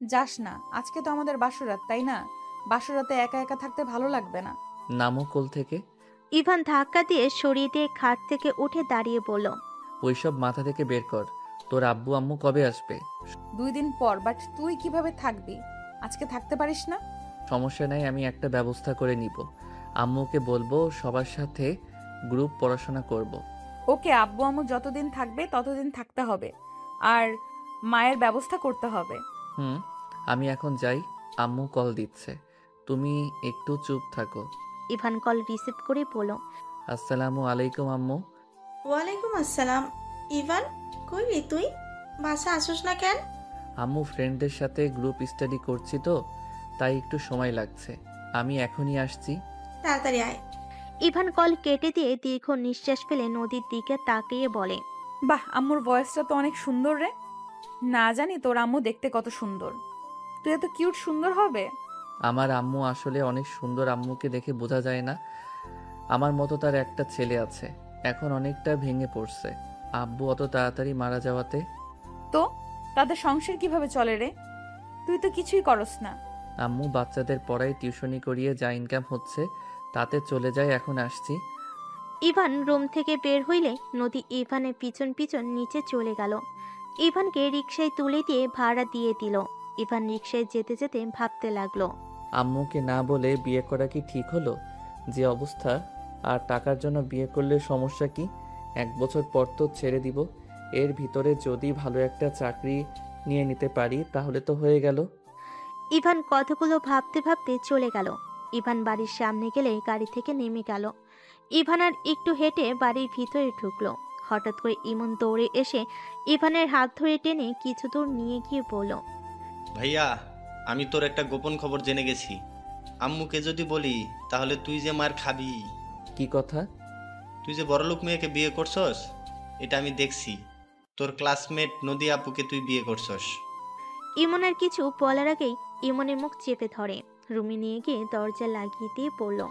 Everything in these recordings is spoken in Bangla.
যাস না, আজকে তো আমাদের বাসরাত, তাই না? বাসরাতে একা একা থাকতে ভালো লাগবে না। নামো কোল থেকে। ইভান ধাক্কা দিয়ে সরিয়ে দিয়ে খাট থেকে উঠে দাঁড়িয়ে বলল, ওইসব মাথা থেকে বের কর। তোর আব্বু আম্মু কবে আসবে? 2 দিন পর। বাট তুই কিভাবে থাকবি? আজকে থাকতে পারিস না? সমস্যা নাই, আমি একটা ব্যবস্থা করে নিব। আম্মুকে বলবো সবার সাথে গ্রুপ পড়াশোনা করব। ওকে, আব্বু আম্মু যতদিন থাকবে ততদিন থাকতে হবে। আর মায়ের ব্যবস্থা করতে হবে। হুম, আমি এখন যাই। আম্মু কল দিচ্ছে, তুমি একটু চুপ থাকো। ইভান কল রিসিভ করে বলল, আসসালামু আলাইকুম আম্মু। ওয়ালাইকুম আসসালাম। ইভান, কই রে তুই? বাসা আসোস না কেন? আম্মু ফ্রেন্ডদের সাথে গ্রুপ স্টাডি করছি তো, তাই একটু সময় লাগছে। আমি এখনই আসছি। তাড়াতাড়ি আয়। ইভান কল কেটে দিয়ে দীর্ঘ নিঃশ্বাস ফেলে নদীর দিকে তাকিয়ে বলে, বাহ, আম্মুর ভয়েসটা তো অনেক সুন্দর রে। না জানি তোর আম্মু দেখতে কত সুন্দর। তুই এত কিউট সুন্দর হবে? আমার আম্মু আসলে অনেক সুন্দর, আম্মুকে দেখে বোঝা যায় না। আমার মতো তার একটা ছেলে আছে, এখন অনেকটা ভেঙে পড়ছে আব্বু অত তাড়াতাড়ি মারা যাওয়াতে। তো তাদের সংসার কিভাবে চলে রে? তুই তো কিছুই করস না। আম্মু বাচ্চাদের পড়ায়, টিউশনি করিয়ে যা ইনকাম হচ্ছে তাতে চলে যায়। এখন আসছি। ইভান রুম থেকে বের হইলে নদী ইভানের পিছন পিছন নিচে চলে গেল। ইভানকে রিকশায় তুলে দিয়ে ভাড়া দিয়ে দিল। ইভান রিকশায় যেতে যেতে ভাবতে লাগলো, আম্মুকে না বলে বিয়ে করা কি ঠিক হলো? যে অবস্থা, আর টাকার জন্য বিয়ে করলে সমস্যা কি? 1 বছর পর তো ছেড়ে দিব। এর ভিতরে যদি ভালো একটা চাকরি নিয়ে নিতে পারি তাহলে তো হয়ে গেল। ইভান কথাগুলো ভাবতে ভাবতে চলে গেল। ইভান বাড়ির সামনে গেলে গাড়ি থেকে নেমে গেল। ইভান আর একটু হেঁটে বাড়ির ভিতরে ঢুকলো। হঠাৎ করে ইমন দৌড়ে এসে ইভানের হাত ধরে টেনে কিছু দূর নিয়ে গিয়ে বলল, ভাইয়া, আমি তোর একটা গোপন খবর জেনে গেছি। আম্মুকে যদি বলি তাহলে তুই যে মার খাবি। কি কথা? তুই যে বড়লোক মেয়েকে বিয়ে করছস, এটা আমি দেখছি। তোর ক্লাসমেট নদী আপুকে তুই বিয়ে করছস। ইমন আর কিছু বলার আগেই ইমনের মুখ চেপে ধরে রুমে নিয়ে গিয়ে দরজা লাগিয়ে দিয়ে পড়ল,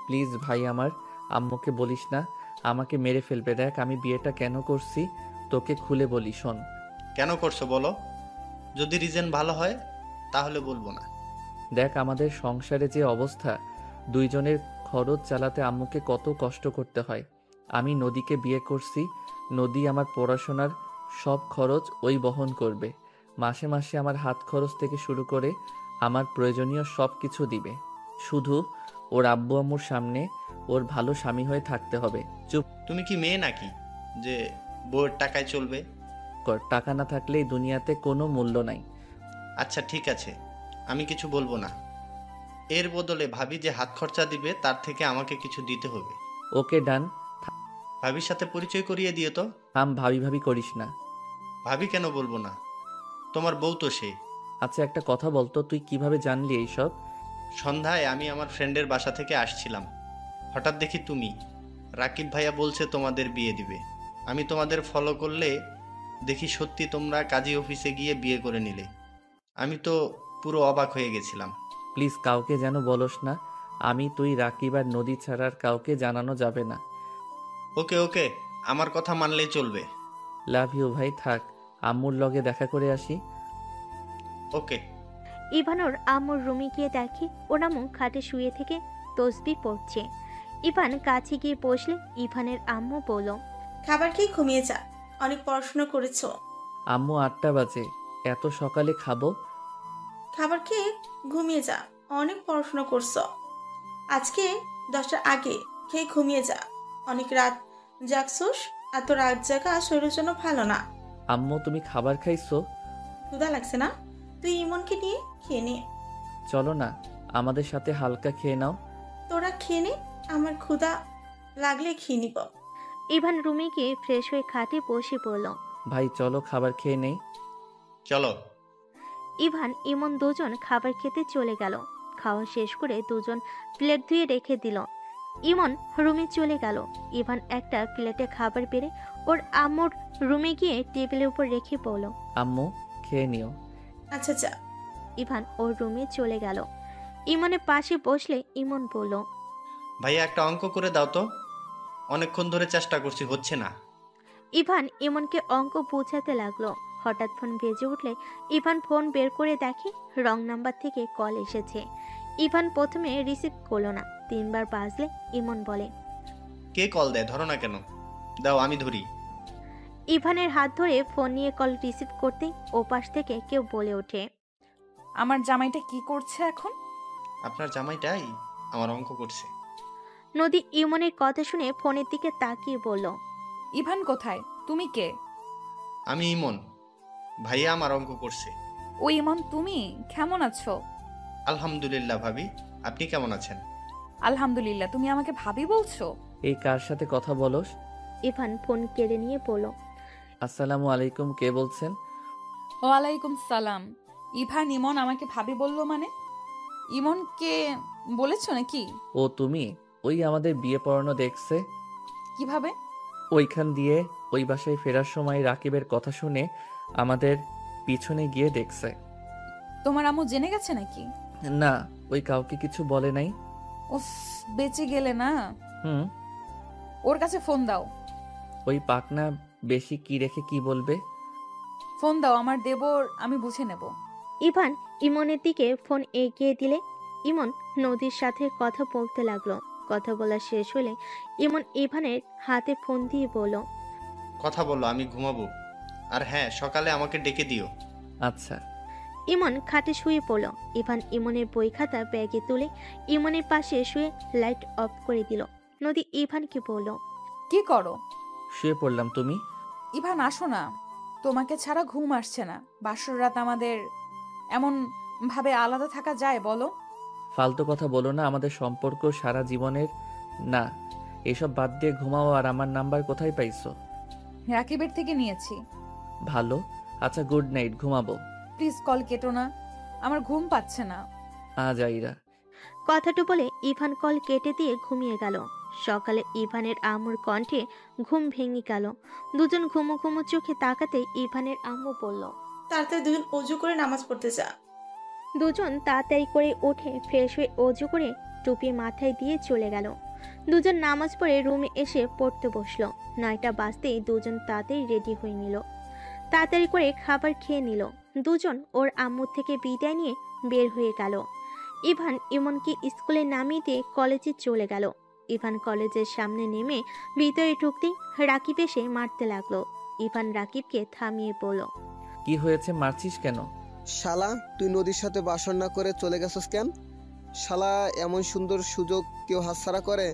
প্লিজ ভাই, আমার আম্মুকে বলিস না, আমাকে মেরে ফেলবে। দেখ আমি বিয়েটা কেন করছি, তোকে খুলে বলি, শোন। কেন করছো বলো? যদি রিজন ভালো হয় তাহলে বলবো না। দেখ আমাদের সংসারে যে অবস্থা, দুইজনের খরচ চালাতে আম্মুকে কত কষ্ট করতে হয়। আমি নদীকে বিয়ে করছি, নদী আমার পড়াশোনার সব খরচ ওই বহন করবে। মাসে মাসে আমার হাত খরচ থেকে শুরু করে আমার প্রয়োজনীয় সব কিছু দিবে। শুধু ওর আব্বু আম্মুর সামনে ওর ভালো স্বামী হয়ে থাকতে হবে। চুপ তুমি কি মেয়ে নাকি যে বউয়ের টাকায় চলবে? কর, টাকা না থাকলে এই দুনিয়াতে কোনো মূল্য নাই। আচ্ছা ঠিক আছে, আমি কিছু বলবো না। এর বদলে ভাবি যে হাত খরচা দিবে তার থেকে আমাকে কিছু দিতে হবে। ওকে ডান। ভাবির সাথে পরিচয় করিয়ে দিও তো। ভাবি ভাবি করিস না। ভাবি কেন বলবো না? তোমার বউ তো সে। আচ্ছা একটা কথা বলতো, তুই কিভাবে জানলি এইসব? সন্ধ্যায় আমি আমার ফ্রেন্ডের বাসা থেকে আসছিলাম, হঠাৎ দেখি তুমি। রাকিব ভাইয়া বলছে তোমাদের বিয়ে দিবে। আমি তোমাদের ফলো করলে দেখি সত্যি তোমরা কাজী অফিসে গিয়ে বিয়ে করে নিলে। আমি তো পুরো অবাক হয়ে গেছিলাম। প্লিজ কাউকে যেন বলস না। আমি, তুই, রাকিব আর নদী ছাড়া আর কাউকে জানানো যাবে না। ওকে ওকে, আমার কথা মানলেই চলবে। লাভ ইউ ভাই, থাক। আম্মুর লগে দেখা করে আসি। ওকে। ইভান ওর আম্মুর রুমে গিয়ে দেখে ওর আম্মু খাটে শুয়ে থেকে তসবি পড়ছে। ইভান কাছে গিয়ে বসলে ইভানের আম্মু বলল, খাবার খেয়ে ঘুমিয়ে যা, অনেক পড়াশোনা করেছো। আম্মু 8টা বাজে, এত সকালে খাবো? খাবার খেয়ে ঘুমিয়ে যা, অনেক পড়াশোনা করছো। আজকে 10টার আগে খেয়ে ঘুমিয়ে যা, অনেক রাত জাগছোস। এত রাত জাগা শরীরের জন্য ভালো না। আম্মু তুমি খাবার খাইছো? ক্ষুধা লাগছে না? তুই ইমনকে নিয়ে খেয়ে নে। চলো না, আমাদের সাথে হালকা খেয়ে নাও। তোরা খেয়ে নে, আমার ক্ষুধা লাগলে খেয়ে নিব। ইভান রুমে গিয়ে ফ্রেশ হয়ে খাটে বসে পড়ল। ভাই চলো খাবার খেয়ে নেই। চলো। ইভান ইমন দুজন খাবার খেতে চলে গেল। খাওয়া শেষ করে দুজন প্লেট ধুয়ে রেখে দিল। ইমন রুমে চলে গেল। ইভান একটা প্লেটে খাবার বেড়ে ওর আম্মুর রুমে গিয়ে টেবিলের উপর রেখে বলল, আম্মু খেয়ে নিও। আচ্ছা যা। ইভান ওর রুমে চলে গেল। ইমনের পাশে বসলে ইমন বলল, ভাইয়া একটা অঙ্ক করে দাও তো, অনেকক্ষণ ধরে চেষ্টা করছি, হচ্ছে না। ইভান ইমনকে অঙ্ক বোঝাতে লাগলো। হঠাৎ ফোন বেজে উঠলে ইভান ফোন বের করে দেখে রং নাম্বার থেকে কল এসেছে। ইভান প্রথমে রিসিভ করলো না, 3বার বাজলে ইমন বলে, কে কল দেয়, ধরো না কেন? দাও আমি ধরি। ইভানের হাত ধরে ফোন নিয়ে কল রিসিভ করতেই ওপাশ থেকে কেউ বলে ওঠে, আমার জামাইটা কি করছে এখন? আপনার জামাইটাই আমার অঙ্ক করছে। নদী ইমনের কথা শুনে ফোনের দিকে তাকিয়ে বলল, ইভান কোথায়? তুমি কে? আমি ইমন, ভাইয়া আমার অঙ্ক করছে। ও ইমন, তুমি কেমন আছো? আলহামদুলিল্লাহ ভাবি, আপনি কেমন আছেন? আলহামদুলিল্লাহ। তুমি আমাকে ভাবি বলছো? এই কার সাথে কথা বলস? ইভান ফোন কেড়ে নিয়ে বলল, আসসালামু আলাইকুম, কে বলছেন? ওয়ালাইকুম সালাম। ইভান ইমন আমাকে ভাবি বললো মানে? ইমনকে বলেছো নাকি? ও তুমি? ওই আমাদের বিয়ে পড়ানো দেখছে, কিভাবে? ওইখান দিয়ে ওই বাসায় ফেরার সময় রাকিবের কথা শুনে আমাদের পিছনে গিয়ে দেখছে। তোমার আম্মু জেনে গেছে নাকি? না, ওই কাউকে কিছু বলে নাই। উফ, বেঁচে গেলে না। হুম। ওর কাছে ফোন দাও। ওই পাকনা বেশি কি রেখে কি বলবে? ফোন দাও, আমার দেবর, আমি বুঝে নেব। ইভান ইমনের দিকে ফোন এগিয়ে দিলে ইমন নদীর সাথে কথা বলতে লাগলো। কথা বলা শেষ হলে ইমন ইভানের হাতে ফোন দিয়ে বলল, কথা বলো, আমি ঘুমাবো। আর হ্যাঁ, সকালে আমাকে ডেকে দিও। আচ্ছা। ইমন খাটে শুয়ে পড়ল। ইভান ইমনের বই খাতা ব্যাগে তুলে ইমনের পাশে শুয়ে লাইট অফ করে দিল। নদী ইভানকে বলল, কি করো? শুয়ে পড়লাম, তুমি? ইভান আসো না, তোমাকে ছাড়া ঘুম আসছে না। বাসর রাত আমাদের, এমন ভাবে আলাদা থাকা যায় বলো? ফালতু কথা বলো না, আমাদের সম্পর্ক সারা জীবনের না। এসব বাদ দিয়ে ঘুমাও। আর আমার নাম্বার কোথায় পাইছো? রাকিবের থেকে নিয়েছি। ভালো। আচ্ছা, গুড নাইট, ঘুমাবো। প্লিজ কল কেটো না, আমার ঘুম পাচ্ছে না। আজ আইরা। কথাটা বলে ইভান কল কেটে দিয়ে ঘুমিয়ে গেল। সকালে ইভানের আম্মুর কণ্ঠে ঘুম ভেঙে গেল। দুজন ঘুমো ঘুমো চোখে তাকাতে ইভানের আম্মু বলল, তাড়াতাড়ি দুজন অজু করে নামাজ পড়তে যা। দুজন তাড়াতাড়ি করে উঠে ফ্রেশ হয়ে অজু করে টুপি মাথায় দিয়ে চলে গেল। দুজন নামাজ পড়ে রুমে এসে পড়তে বসলো। 9টা বাজতেই দুজন তাড়াতাড়ি রেডি হয়ে নিল। তাড়াতাড়ি করে খাবার খেয়ে নিল। দুজন ওর আম্মুর থেকে বিদায় নিয়ে বের হয়ে গেল। ইভান ইমনকে স্কুলে নামিয়ে দিয়ে কলেজে চলে গেল। ইভান কলেজের সামনে নেমে ভিতরে ঢুকতেই রাকিব এসে মারতে লাগলো। ইভান রাকিবকে থামিয়ে বলল, কি হয়েছে, মারছিস কেন? শালা, তুই নদীর সাথে বাসর না করে চলে গেছস কেন? শালা, এমন সুন্দর সুযোগ কেউ হাতছাড়া করে?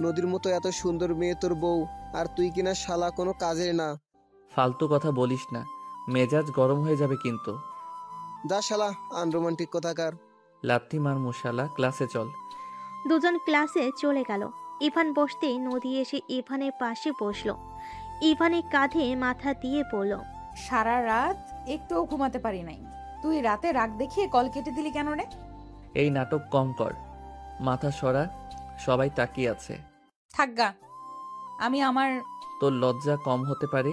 নদীর মতো এত সুন্দর মেয়ে তোর বউ, আর তুই কিনা শালা কোনো কাজের না। ফালতু কথা বলিস না, মেজাজ গরম হয়ে যাবে কিন্তু। যা শালা, আনরোমান্টিক কথাকার। লাথি মার মশালা, ক্লাসে চল। দুজন ক্লাসে চলে গেল। ইভান বসতেই নদী এসে ইভানের পাশে বসলো। ইভানের কাঁধে মাথা দিয়ে বলল, সারা রাত একটুও ঘুমাতে পারি নাই। তুই রাতে রাগ দেখিয়ে কল কেটে দিলি কেন রে? এই নাটক কম কর, মাথা সরা, সবাই তাকিয়ে আছে। থাকগা, আমি আমার। তোর লজ্জা কম হতে পারে,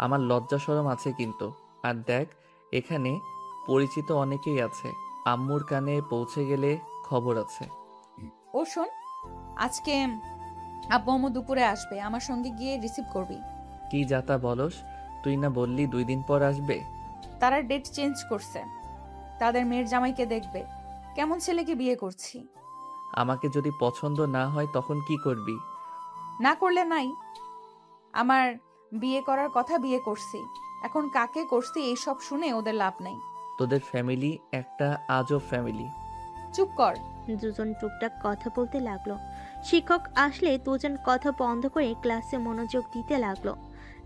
আমার লজ্জা শরম আছে কিন্তু। আর দেখ, এখানে পরিচিত অনেকেই আছে, আম্মুর কানে পৌঁছে গেলে খবর আছে। ও শোন, আজকে আব্বু আম্মু দুপুরে আসবে, আমার সঙ্গে গিয়ে রিসিভ করবি। কি যাতা বলস? তুই না বললি 2 দিন পর আসবে? তারা ডেট চেঞ্জ করছে, তাদের মেয়ের জামাইকে দেখবে। কেমন ছেলেকে বিয়ে করছি। আমাকে যদি পছন্দ না হয় তখন কি করবি? না করলে নাই, আমার বিয়ে করার কথা বিয়ে করছি। এখন কাকে করছি এইসব শুনে ওদের লাভ নাই। তোদের ফ্যামিলি একটা আজব ফ্যামিলি। চুপ কর। দুজন টুকটাক কথা বলতে লাগলো। শিক্ষক আসলে দুজন কথা বন্ধ করে ক্লাসে মনোযোগ দিতে লাগলো।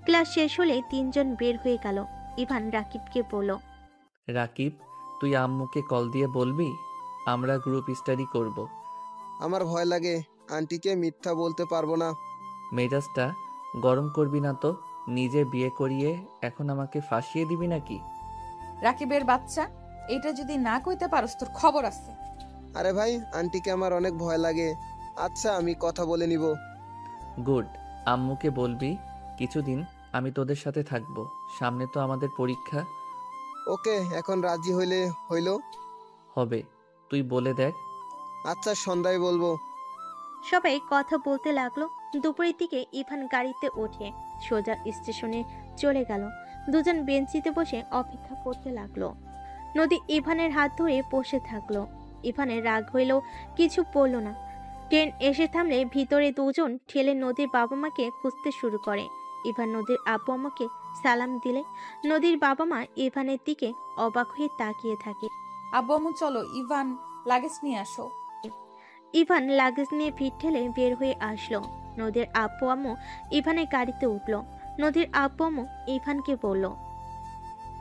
ক্লাস শেষ হলে 3জন বের হয়ে গেল। ইভান রাকিবকে বলল, রাকিব, তুই আম্মুকে কল দিয়ে বলবি আমরা গ্রুপ স্টাডি করব। আমার ভয় লাগে, আন্টিকে মিথ্যা বলতে পারবো না। মেজাজটা গরম করবি না তো, নিজে বিয়ে করিয়ে এখন আমাকে ফাঁসিয়ে দিবি নাকি? রাকিবের বাচ্চা, এটা যদি না কইতে পারস তোর খবর আছে। আরে ভাই, আন্টিকে আমার অনেক ভয় লাগে। আচ্ছা, আমি কথা বলে নিব। গুড। আম্মুকে বলবি কিছুদিন আমি তোদের সাথে থাকবো, সামনে তো আমাদের পরীক্ষা। ওকে, এখন রাজি হইলে হইল। হবে, তুই বলে দেখ। আচ্ছা, সন্ধ্যায় বলবো। সবাই কথা বলতে লাগলো। দুপুরের দিকে ইভান গাড়িতে ওঠে সোজা স্টেশনে চলে গেল। দুজন বেঞ্চিতে বসে অপেক্ষা করতে লাগলো। নদী ইভানের হাত ধরে বসে থাকলো। ইভানের রাগ হইলেও কিছু বলল না। ট্রেন এসে থামলে ভিতরে দুজন ঠেলে নদীর বাবা মাকে খুঁজতে শুরু করে। ইভান নদীর আব্বু আম্মাকে সালাম দিলে নদীর বাবা মা ইভানের দিকে অবাক হয়ে তাকিয়ে থাকে। আব্বু আম্মু চলো, ইভান লাগেজ নিয়ে আসো। ইভান লাগেজ নিয়ে ভিড় ঠেলে বের হয়ে আসলো। নদীর আব্বু আম্মু ইভানের গাড়িতে উঠলো। নদীর আব্বু আম্মু ইভানকে বলল,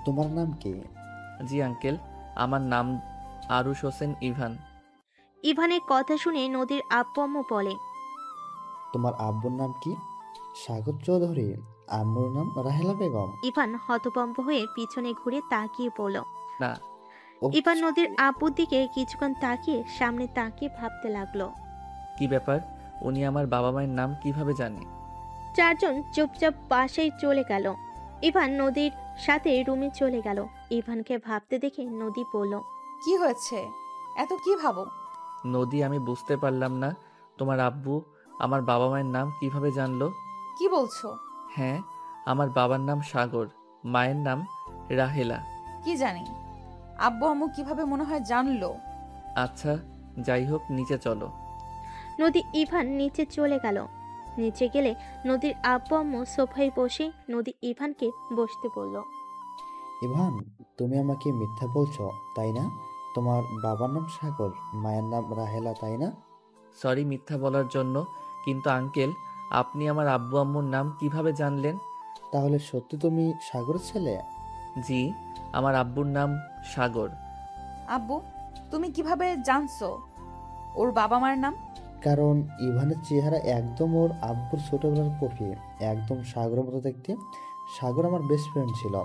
তোমার নাম কি? জি আঙ্কেল, আমার নাম আরুশ হোসেন ইভান। ইভানের কথা শুনে নদীর আব্বু আম্মু বলে, তোমার আব্বুর নাম কি? সাগর চৌধুরী। আম্মুর নাম রাহেলা বেগম। ইভান হতভম্ব হয়ে পিছনে ঘুরে তাকিয়ে বলল। না, ও, ইভান নদীর আব্বুর দিকে কিছুক্ষণ তাকিয়ে সামনে তাকিয়ে ভাবতে লাগলো। কি ব্যাপার? উনি আমার বাবা মায়ের নাম কিভাবে জানে? চারজন চুপচাপ বাসায় চলে গেল। ইভান নদীর সাথে রুমে চলে গেল। ইভানকে ভাবতে দেখে নদী বলল, কি হয়েছে? এত কি ভাবো? নদী, আমি বুঝতে পারলাম না তোমার আব্বু আমার বাবা মায়ের নাম কিভাবে জানলো? কি বলছো? হ্যাঁ, আমার বাবার নাম সাগর, মায়ের নাম রাহেলা। কি জানি, আব্বু আম্মু কিভাবে মনে হয় জানলো? আচ্ছা, যাই হোক, নিচে চলো। নদী ইভান নিচে চলে গেল। নিচে গেলে নদীর আব্বু আম্মু সোফায় বসে নদী ইভানকে বসতে বলল। ইভান, তুমি আমাকে মিথ্যা বলছো, তাই না? তোমার বাবার নাম সাগর, মায়ের নাম রাহেলা, তাই না? সরি মিথ্যা বলার জন্য, কিন্তু আঙ্কেল, আপনি আমার আব্বু আম্মুর নাম কিভাবে জানলেন? তাহলে সত্যি তুমি সাগরের ছেলে? জি, আমার আব্বুর নাম সাগর। আব্বু, তুমি কিভাবে জানছো ওর বাবা মার নাম? কারণ ইভানের চেহারা একদম ওর আব্বুর ছোটবেলার কপি, একদম সাগরের মতো দেখতে। সাগর আমার বেস্ট ফ্রেন্ড ছিল।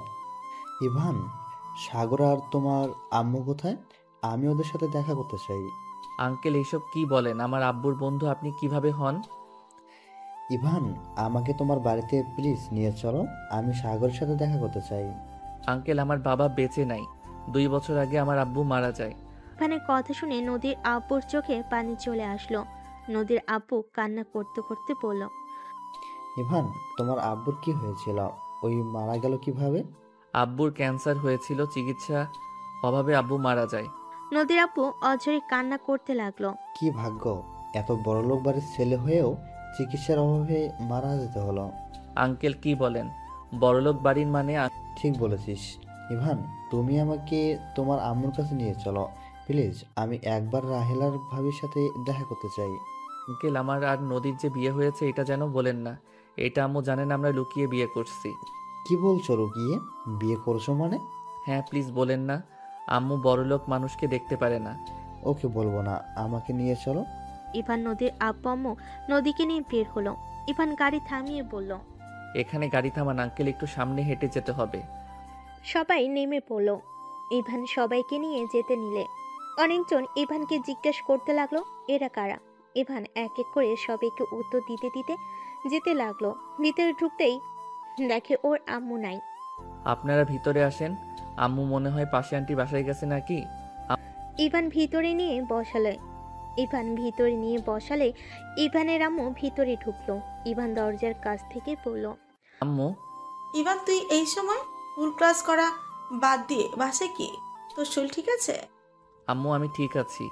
ইভান, সাগর আর তোমার আম্মু কোথায়? আমি ওদের সাথে দেখা করতে চাই। আঙ্কেল, এইসব কি বলেন? আমার আব্বুর বন্ধু আপনি কিভাবে হন? ইভান, আমাকে তোমার বাড়িতে প্লিজ নিয়ে চলো, আমি সাগরের সাথে দেখা করতে চাই। আঙ্কেল, আমার বাবা বেঁচে নাই। 2 বছর আগে আমার আব্বু মারা যায়। ইভানের কথা শুনে নদীর আব্বুর চোখে পানি চলে আসলো। নদীর আব্বু কান্না করতে করতে বলল, ইভান, তোমার আব্বুর কি হয়েছিল? ওই মারা গেল কিভাবে? আব্বুর ক্যান্সার হয়েছিল, চিকিৎসা অভাবে আব্বু মারা যায়। নদীর আব্বু অঝরে কান্না করতে লাগলো। কি ভাগ্য, এত বড়লোক বাড়ির ছেলে হয়েও চিকিৎসার অভাবে মারা যেতে হলো। আঙ্কেল, কি বলেন? বড়লোক বাড়ির মানে? ঠিক বলেছিস। ইভান, তুমি আমাকে তোমার আম্মুর কাছে নিয়ে চলো প্লিজ, আমি একবার রাহেলার ভাবির সাথে দেখা করতে চাই। আঙ্কেল, আমার আর নদীর যে বিয়ে হয়েছে এটা যেন বলেন না। এটা আম্মু জানেন আমরা লুকিয়ে বিয়ে করছি। কি বলছো রুকিয়ে? বিয়ে করছো মানে? হ্যাঁ, প্লিজ বলেন না। আম্মু বড়লোক মানুষকে দেখতে পারে না। ওকে, বলবো না, আমাকে নিয়ে চলো। ইভান নদীর আব্বু আম্মু নদীকে নিয়ে বের হলো। ইভান গাড়ি থামিয়ে বলল, এখানে গাড়ি থামান আঙ্কেল, একটু সামনে হেঁটে যেতে হবে। সবাই নেমে পড়ল। ইভান সবাইকে নিয়ে যেতে নিলে অনেকজন ইভানকে জিজ্ঞেস করতে লাগলো এরা কারা। ইভান এক এক করে সবাইকে উত্তর দিতে দিতে যেতে লাগলো। ভিতরে ঢুকতেই দেখে ওর আম্মু নাই। আপনারা ভিতরে আসেন। আম্মু মনে হয় পাশে আন্টি বাসায় গেছে নাকি? ইভান ভিতরে নিয়ে বসালে ইভানের আম্মু ভিতরে ঢুকলো। ইভান দরজার কাছ থেকে বলল, আম্মু, ইভান, তুই এই সময় ফুল ক্লাস করা বাদ দিয়ে বাসায় কি? তোর শরীর ঠিক আছে? আম্মু আমি ঠিক আছি।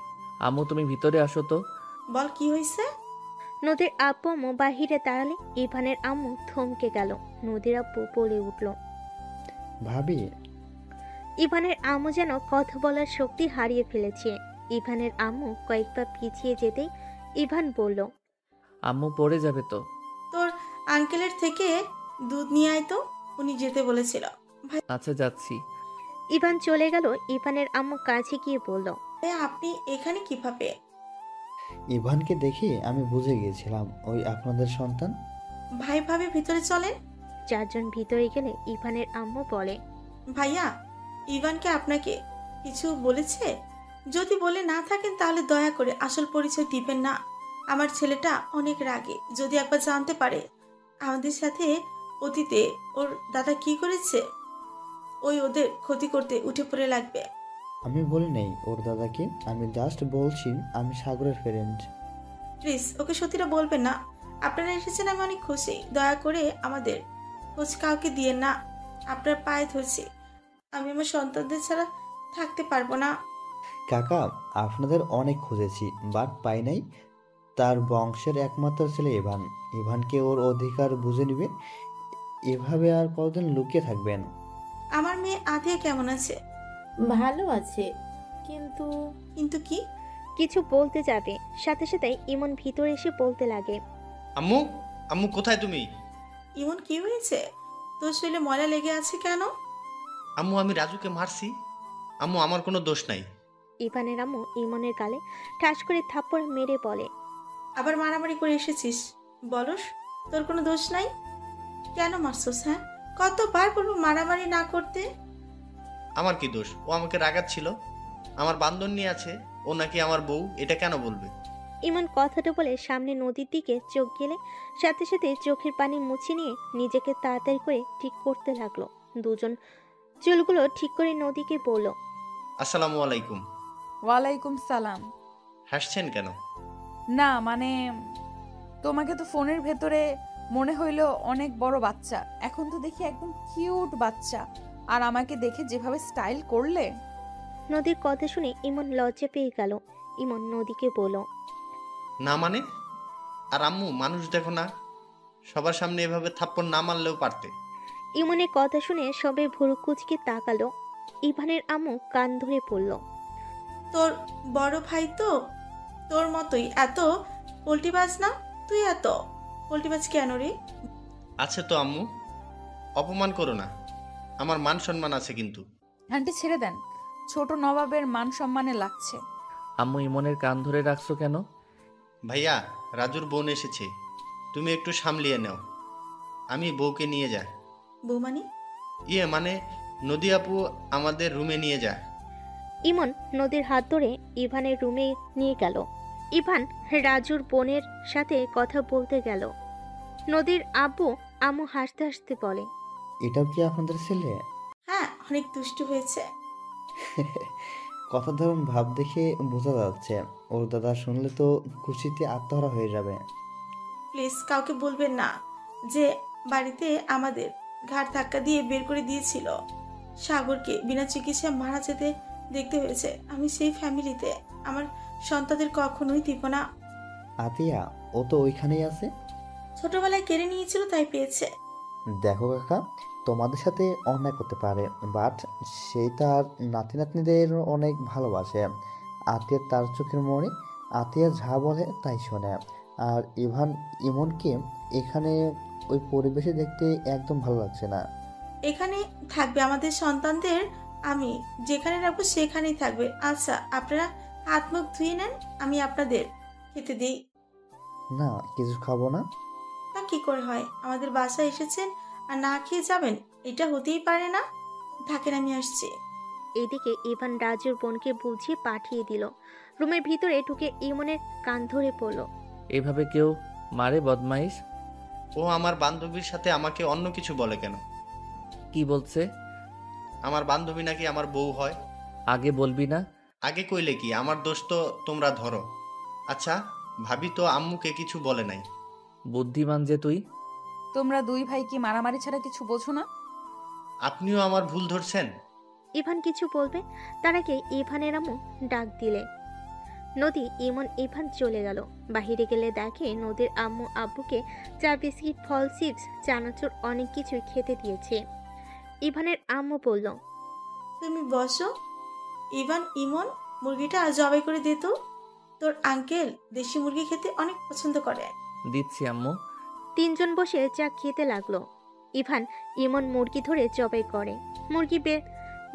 আম্মু তুমি ভিতরে আসো তো। বল, কি হয়েছে? নদীর আব্বু আম্মু বাহিরে দাঁড়ালে ইভানের আম্মু থমকে গেল। নদীর আব্বু বলে উঠল, ভাবি। ইভানের আম্মু যেন কথা বলার শক্তি হারিয়ে ফেলেছে। ইভানের আম্মু কয়েক পা পিছিয়ে যেতেই ইভান বলল, আম্মু পড়ে যাবে তো। তোর আঙ্কেলের থেকে দুধ নিয়ে আয় তো, উনি যেতে বলেছিল। আচ্ছা, যাচ্ছি। ইভান চলে গেল। ইভানের আম্মু কাছে গিয়ে বলল, আপনি এখানে কিভাবে? ইভানকে দেখে আমি বুঝে গিয়েছিলাম ওই আপনাদের সন্তান। ভাই ভাবি ভিতরে চলেন। চারজন ভিতরে গেলে ইভানের আম্মু বলে, ভাইয়া, ইভানকে আপনাকে কিছু বলেছে? যদি বলে না থাকেন তাহলে দয়া করে আসল পরিচয় দিবেন না। আমার ছেলেটা অনেক রাগে, যদি একবার জানতে পারে আমাদের সাথে অতীতে ওর দাদা কি করেছে, ওদের ক্ষতি করতে উঠে পড়ে লাগবে। আমি বলি নেই ওর দাদাকে, আমি জাস্ট বলছি আমি সাগরের ফ্রেন্ড। প্লিজ ওকে সত্যিটা বলবেন না। আপনারা এসেছেন, আমি অনেক খুশি। দয়া করে আমাদের খোঁজ কাউকে দিয়েন না। আপনার পায়ে ধরছি। আমি আমার সন্তানদের ছাড়া থাকতে পারবো না। কাকা, আপনাদের অনেক খুঁজেছি বাট পাই নাই। তার বংশের একমাত্র ছেলে ইভান। ইভানকে ওর অধিকার বুঝে নিবে। এভাবে আর কতদিন লুকিয়ে থাকবেন? আমার মেয়ে আতিয়া কেমন আছে? ভালো আছে, কিন্তু কিন্তু কি? কিছু বলতে যাবে, সাথে সাথে ইমন ভিতরে এসে বলতে লাগে। আম্মু, আম্মু কোথায় তুমি? ইমন কি হয়েছে? তোর শরীরে ময়লা লেগে আছে কেন? আম্মু আমি রাজুকে মারছি। আম্মু আমার কোনো দোষ নাই। ইভানের আম্মু ইমনের গালে ঠাস করে থাপ্পড় মেরে বলে। আবার মারামারি করে এসেছিস? বলস তোর কোনো দোষ নাই? কেন মারছস? হ্যাঁ, কতবার বলবো মারামারি না করতে? আমার কি দোষ? ও আমাকে রাগাচ্ছিল। আমার বান্ধন নিয়ে আছে, ও নাকি আমার বউ, এটা কেন বলবে? ইমন কথাটা বলে সামনে নদীর দিকে চোখ গেলে সাথে সাথে চোখের পানি মুছে নিয়ে নিজেকে তাড়াতাড়ি করে ঠিক করতে লাগলো। দুজন চুলগুলো ঠিক করে নদীকে বলল। আসসালামু আলাইকুম। ওয়ালাইকুম সালাম। হাসছেন কেন? না মানে, তোমাকে তো ফোনের ভেতরে মনে হইলো অনেক বড় বাচ্চা, এখন তো দেখি একদম কিউট বাচ্চা। আর আমাকে দেখে যেভাবে স্টাইল করলে। নদীর কথা শুনে ইমন লজ্জা পেয়ে গেল। ইমন নদীকে বলল। না মানে? আর আম্মু মানুষ দেখো না, সবার সামনে এভাবে থাপ্পড় না মারলেও পারতে। ইমনের কথা শুনে সবাই ভুরু কুচকে তাকালো। ইভানের আম্মু কান ধরে পড়ল। তোর বড় ভাই তো তোর মতোই এত পোল্টিবাজ না? তুই এত পোল্টিবাজ কেন রে? আছে তো আম্মু, অপমান করো না, আমার মান সম্মান আছে কিন্তু। আন্টি ছেড়ে দেন, ছোট নবাবের মান সম্মানে লাগছে। আম্মু ইমনের কান ধরে রাখছো কেন? ভাইয়া, রাজুর বোন এসেছে, তুমি একটু সামলিয়ে নাও। আমি বউকে নিয়ে যাই। বৌমানি? মানে নদী আপু আমাদের রুমে নিয়ে যায়। ইমন নদীর হাত ধরে ইভানের রুমে নিয়ে গেল। ইভান রাজুর বোনের সাথে কথা বলতে গেল। নদীর আব্বু আম্মু হাসতে হাসতে বলে। এটাও কি আপনাদের ছেলে? হ্যাঁ, অনেক দুষ্টু হয়েছে। কথা ধরুন ভাব দেখে বোঝা যাচ্ছে। ওর দাদা শুনলে তো খুশিতে আত্মহারা হয়ে যাবে। প্লিজ কাউকে বলবেন না যে বাড়িতে আমাদের ঘাড় ধাক্কা দিয়ে বের করে দিয়েছিল। সাগরকে বিনা চিকিৎসায় মারা যেতে দেখতে হয়েছে। আমি সেই ফ্যামিলিতে আমার সন্তানদের কখনোই দিব না। আতিয়া, ও তো ওইখানেই আছে। ছোটবেলায় কেড়ে নিয়েছিল, তাই পেয়েছে। দেখো কাকা, তোমাদের সাথে অন্যায় করতে পারে, বাট সেই তার নাতি নাতনিদের অনেক ভালোবাসে। আতিয়া তার চোখের মনে। আতিয়া যা বলে তাই শোনে। আর ইমনকে এখানে ওই পরিবেশে দেখতে একদম ভালো লাগছে না। এখানে থাকবে আমাদের সন্তানদের, আমি যেখানে রাখবো সেখানেই থাকবে। আচ্ছা, আপনারা হাত মুখ ধুয়ে নেন, আমি আপনাদের খেতে দিই। না, কিছু খাবো না। তা কি করে হয়? আমাদের বাসায় এসেছেন আর না খেয়ে যাবেন? এটা হতেই পারে না। থাকেন, আমি আসছি। এদিকে ইভান রাজুর বোনকে বুঝিয়ে পাঠিয়ে দিল। রুমের ভিতরে ঢুকে ইমনের কান ধরে পড়ল। এভাবে কেউ মারে বদমাইশ? ও আমার বান্ধবীর সাথে আমাকে অন্য কিছু বলে কেন? কি বলছে? আমার বান্ধবী নাকি আমার বউ হয়। আগে বলবি না? আগে কইলে কি, আমার দোষ তো তোমরা ধরো। আচ্ছা, ভাবি তো আম্মুকে কিছু বলে নাই। বুদ্ধিমান যে তুই। তোমরা দুই ভাই কি মারামারি ছাড়া কিছু বোঝো না? আপনিও আমার ভুল ধরছেন। ইভান কিছু বলবে তার আগে ইভানের আম্মু ডাক দিলে। নদী ইমন ইভান চলে গেল। বাহিরে গেলে দেখে নদীর আম্মু আব্বুকে চা, বিস্কিট, ফল, চিপস, চানাচুর অনেক কিছুই খেতে দিয়েছে। ইভানের আম্মু বলল। তুমি বসো। ইমন, মুরগিটা জবাই করে দে তো। তোর আঙ্কেল দেশি মুরগি খেতে অনেক পছন্দ করে। দিচ্ছি আম্মু। তিনজন বসে চা খেতে লাগলো। ইভান ইমন মুরগি ধরে জবাই করে।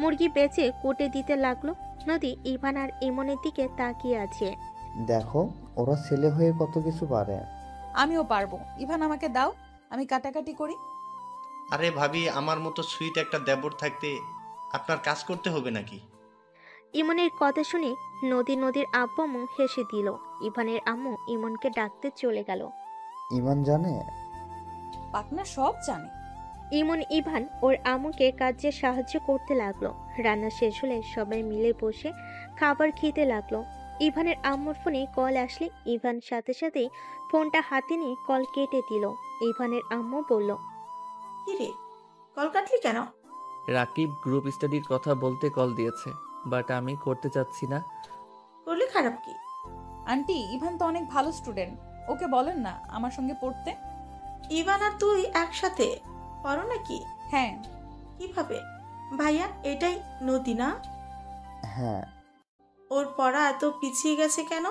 মুরগি বেচে কোটে দিতে লাগলো। নদী ইভান আর ইমনের দিকে তাকিয়ে আছে। দেখো, ওরা ছেলে হয়ে কত কিছু পারে। আমিও পারবো। ইভান আমাকে দাও, আমি কাটাকাটি করি। আরে ভাবি, আমার মতো সুইট একটা দেবর থাকতে আপনার কাজ করতে হবে নাকি? ইমনের কথা শুনে নদীর আব্বু আম্মু হেসে দিল। ইভানের আম্মু ইমনকে ডাকতে চলে গেল। ইমান জানে? পাকনা সব জানে। ইভান ওর আম্মুকে কাজে সাহায্য করতে লাগলো। রান্না শেষ হলে সবাই মিলে বসে খাবার খেতে লাগলো। ইভানের আম্মুর ফোনে কল আসলে ইভান সাথে সাথেই ফোনটা হাতে নিয়ে কল কেটে দিল। ইভানের আম্মু বলল। কি রে, কল কাটলি কেন? রাকিব গ্রুপ স্টাডির কথা বলতে কল দিয়েছে, বাট আমি করতে চাচ্ছি না। করলে খারাপ কি? আন্টি ইভান তো অনেক ভালো স্টুডেন্ট, ওকে বলেন না আমার সঙ্গে পড়তে। ইভান আর তুই একসাথে পড়ো নাকি? হ্যাঁ। কিভাবে? ভাইয়া এটাই নদী না? হ্যাঁ। ওর পড়া এত পিছিয়ে গেছে কেন?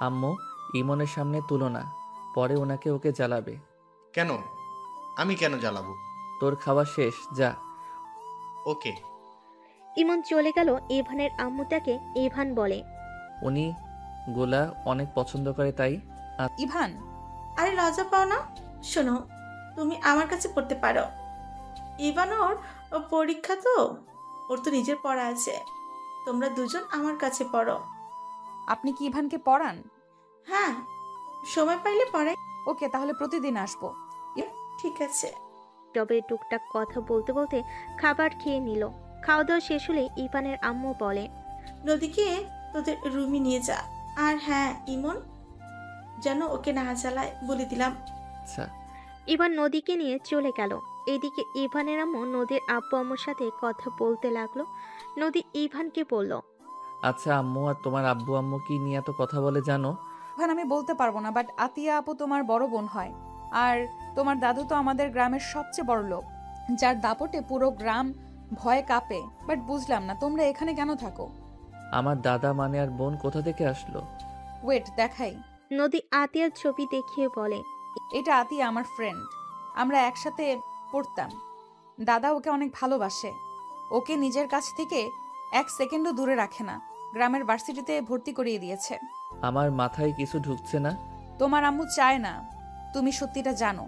আম্মু, ইমনের সামনে তুলো না, পরে ওকে জ্বালাবে। কেন? আমি কেন জ্বালাবো? তোর খাওয়া শেষ, যা। ওকে। ইমন চলে গেল। ইভানের আম্মু তাকে ইভান বলে। উনি গোলা অনেক পছন্দ করে, তাই। ইভান, আরে লজ্জা পাও না? শোনো, তুমি আমার কাছে পড়তে পারো। ইভান ওর পরীক্ষা তো, ওর তো নিজের পড়া আছে। তোমরা দুজন আমার কাছে পড়ো। আপনি কি ইভানকে পড়ান? হ্যাঁ, সময় পাইলে পড়াই। ওকে, তাহলে প্রতিদিন আসবো। ঠিক আছে। তবে টুকটাক কথা বলতে বলতে খাবার খেয়ে নিল। খাওয়া দাওয়া শেষ হলে ইভানের আম্মু বলে, নদীকে তোদের রুমে নিয়ে যা। আর হ্যাঁ, ইমন যেন ওকে না জ্বালায় বলে দিলাম। আচ্ছা। ইভান নদীকে নিয়ে চলে গেল। এদিকে ইভানের আম্মু নদীর আব্বু আম্মুর সাথে কথা বলতে লাগলো। নদী ইভানকে বলল, আচ্ছা আম্মু, আর তোমার আব্বু আম্মু কি নিয়ে এত কথা বলে জানো? ইভান, আমি বলতে পারবো না, বাট আতিয়া আপু তোমার বড় বোন হয়। আর তোমার দাদু তো আমাদের গ্রামের সবচেয়ে বড় লোক, যার দাপটে পুরো গ্রাম ভয়ে কাঁপে। বাট বুঝলাম না তোমরা এখানে কেন থাকো। আমার দাদা মানে আর বোন কোথা থেকে আসলো? ওয়েট, দেখাই। নদী আতিয়ার ছবি দেখিয়ে বলে, এটা আতিয়া আমার ফ্রেন্ড, আমরা একসাথে পড়তাম। দাদা ওকে অনেক ভালোবাসে, ওকে নিজের কাছ থেকে এক সেকেন্ডও দূরে রাখে না। গ্রামের ভার্সিটিতে ভর্তি করিয়ে দিয়েছে। আমার মাথায় কিছু ঢুকছে না। তোমার আম্মু চায় না তুমি সত্যিটা জানো।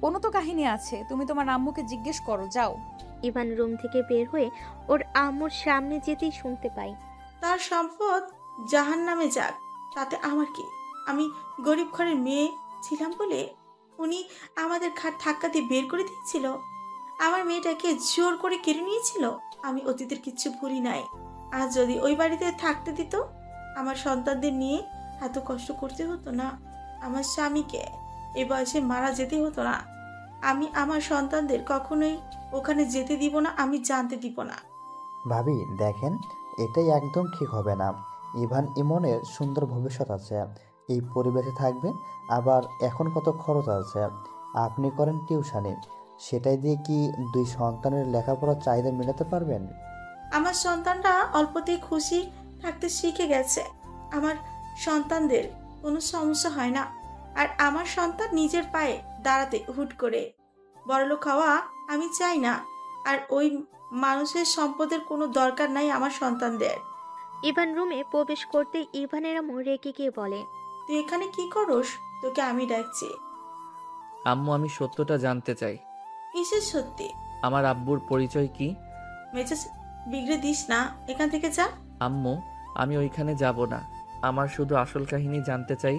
কোনো তো কাহিনী আছে, তুমি তোমার আম্মুকে জিজ্ঞেস করো, যাও। ইভান রুম থেকে বের হয়ে ওর আম্মুর সামনে যেতেই শুনতে পাই, তার সম্পদ জাহান নামে যাক, তাতে আমার কি? আমি গরিব ঘরের মেয়ে ছিলাম বলে উনি আমাদের ঘাট ধাক্কা দিয়ে বের করে দিয়েছিল। আমার মেয়েটাকে জোর করে কেড়ে নিয়েছিল। আমি অতীতের কিচ্ছু ভুলি নাই। আর যদি ওই বাড়িতে থাকতে দিত, আমার সন্তানদের নিয়ে এত কষ্ট করতে হতো না। আমার স্বামীকে এ বয়সে মারা যেতে হতো না। আমি আমার সন্তানদের কখনোই ওখানে যেতে দিব না, আমি জানতে দিব না। ভাবি দেখেন, এটাই একদম ঠিক হবে না। ইভান ইমনের সুন্দর ভবিষ্যৎ আছে, এই পরিবেশে থাকবে। আবার এখন কত খরচ আছে, আপনি করেন টিউশনি, সেটাই দিয়ে কি দুই সন্তানের লেখাপড়ার চাহিদা মেটাতে পারবেন? আমার সন্তানরা অল্পতেই খুশি থাকতে শিখে গেছে। আমার সন্তানদের কোনো সমস্যা হয় না। আর আমার সন্তান নিজের পায়ে দাঁড়াতে হুট করে বড়লোক হওয়া আমি চাই না। আর ওই মানুষের সম্পদের কোনো দরকার নাই আমার সন্তানদের। ইভান রুমে প্রবেশ করতে ইভানের আম্মু রেগে গিয়ে বলে, তুই এখানে কি করস? তোকে আমি ডাকছি। আম্মু, আমি সত্যটা জানতে চাই। কিসের সত্যি? আমার আব্বুর পরিচয় কি? মেজাজ বিগড়ে দিস না, এখান থেকে যা। আম্মু, আমি ওইখানে যাব না। আমার শুধু আসল কাহিনী জানতে চাই।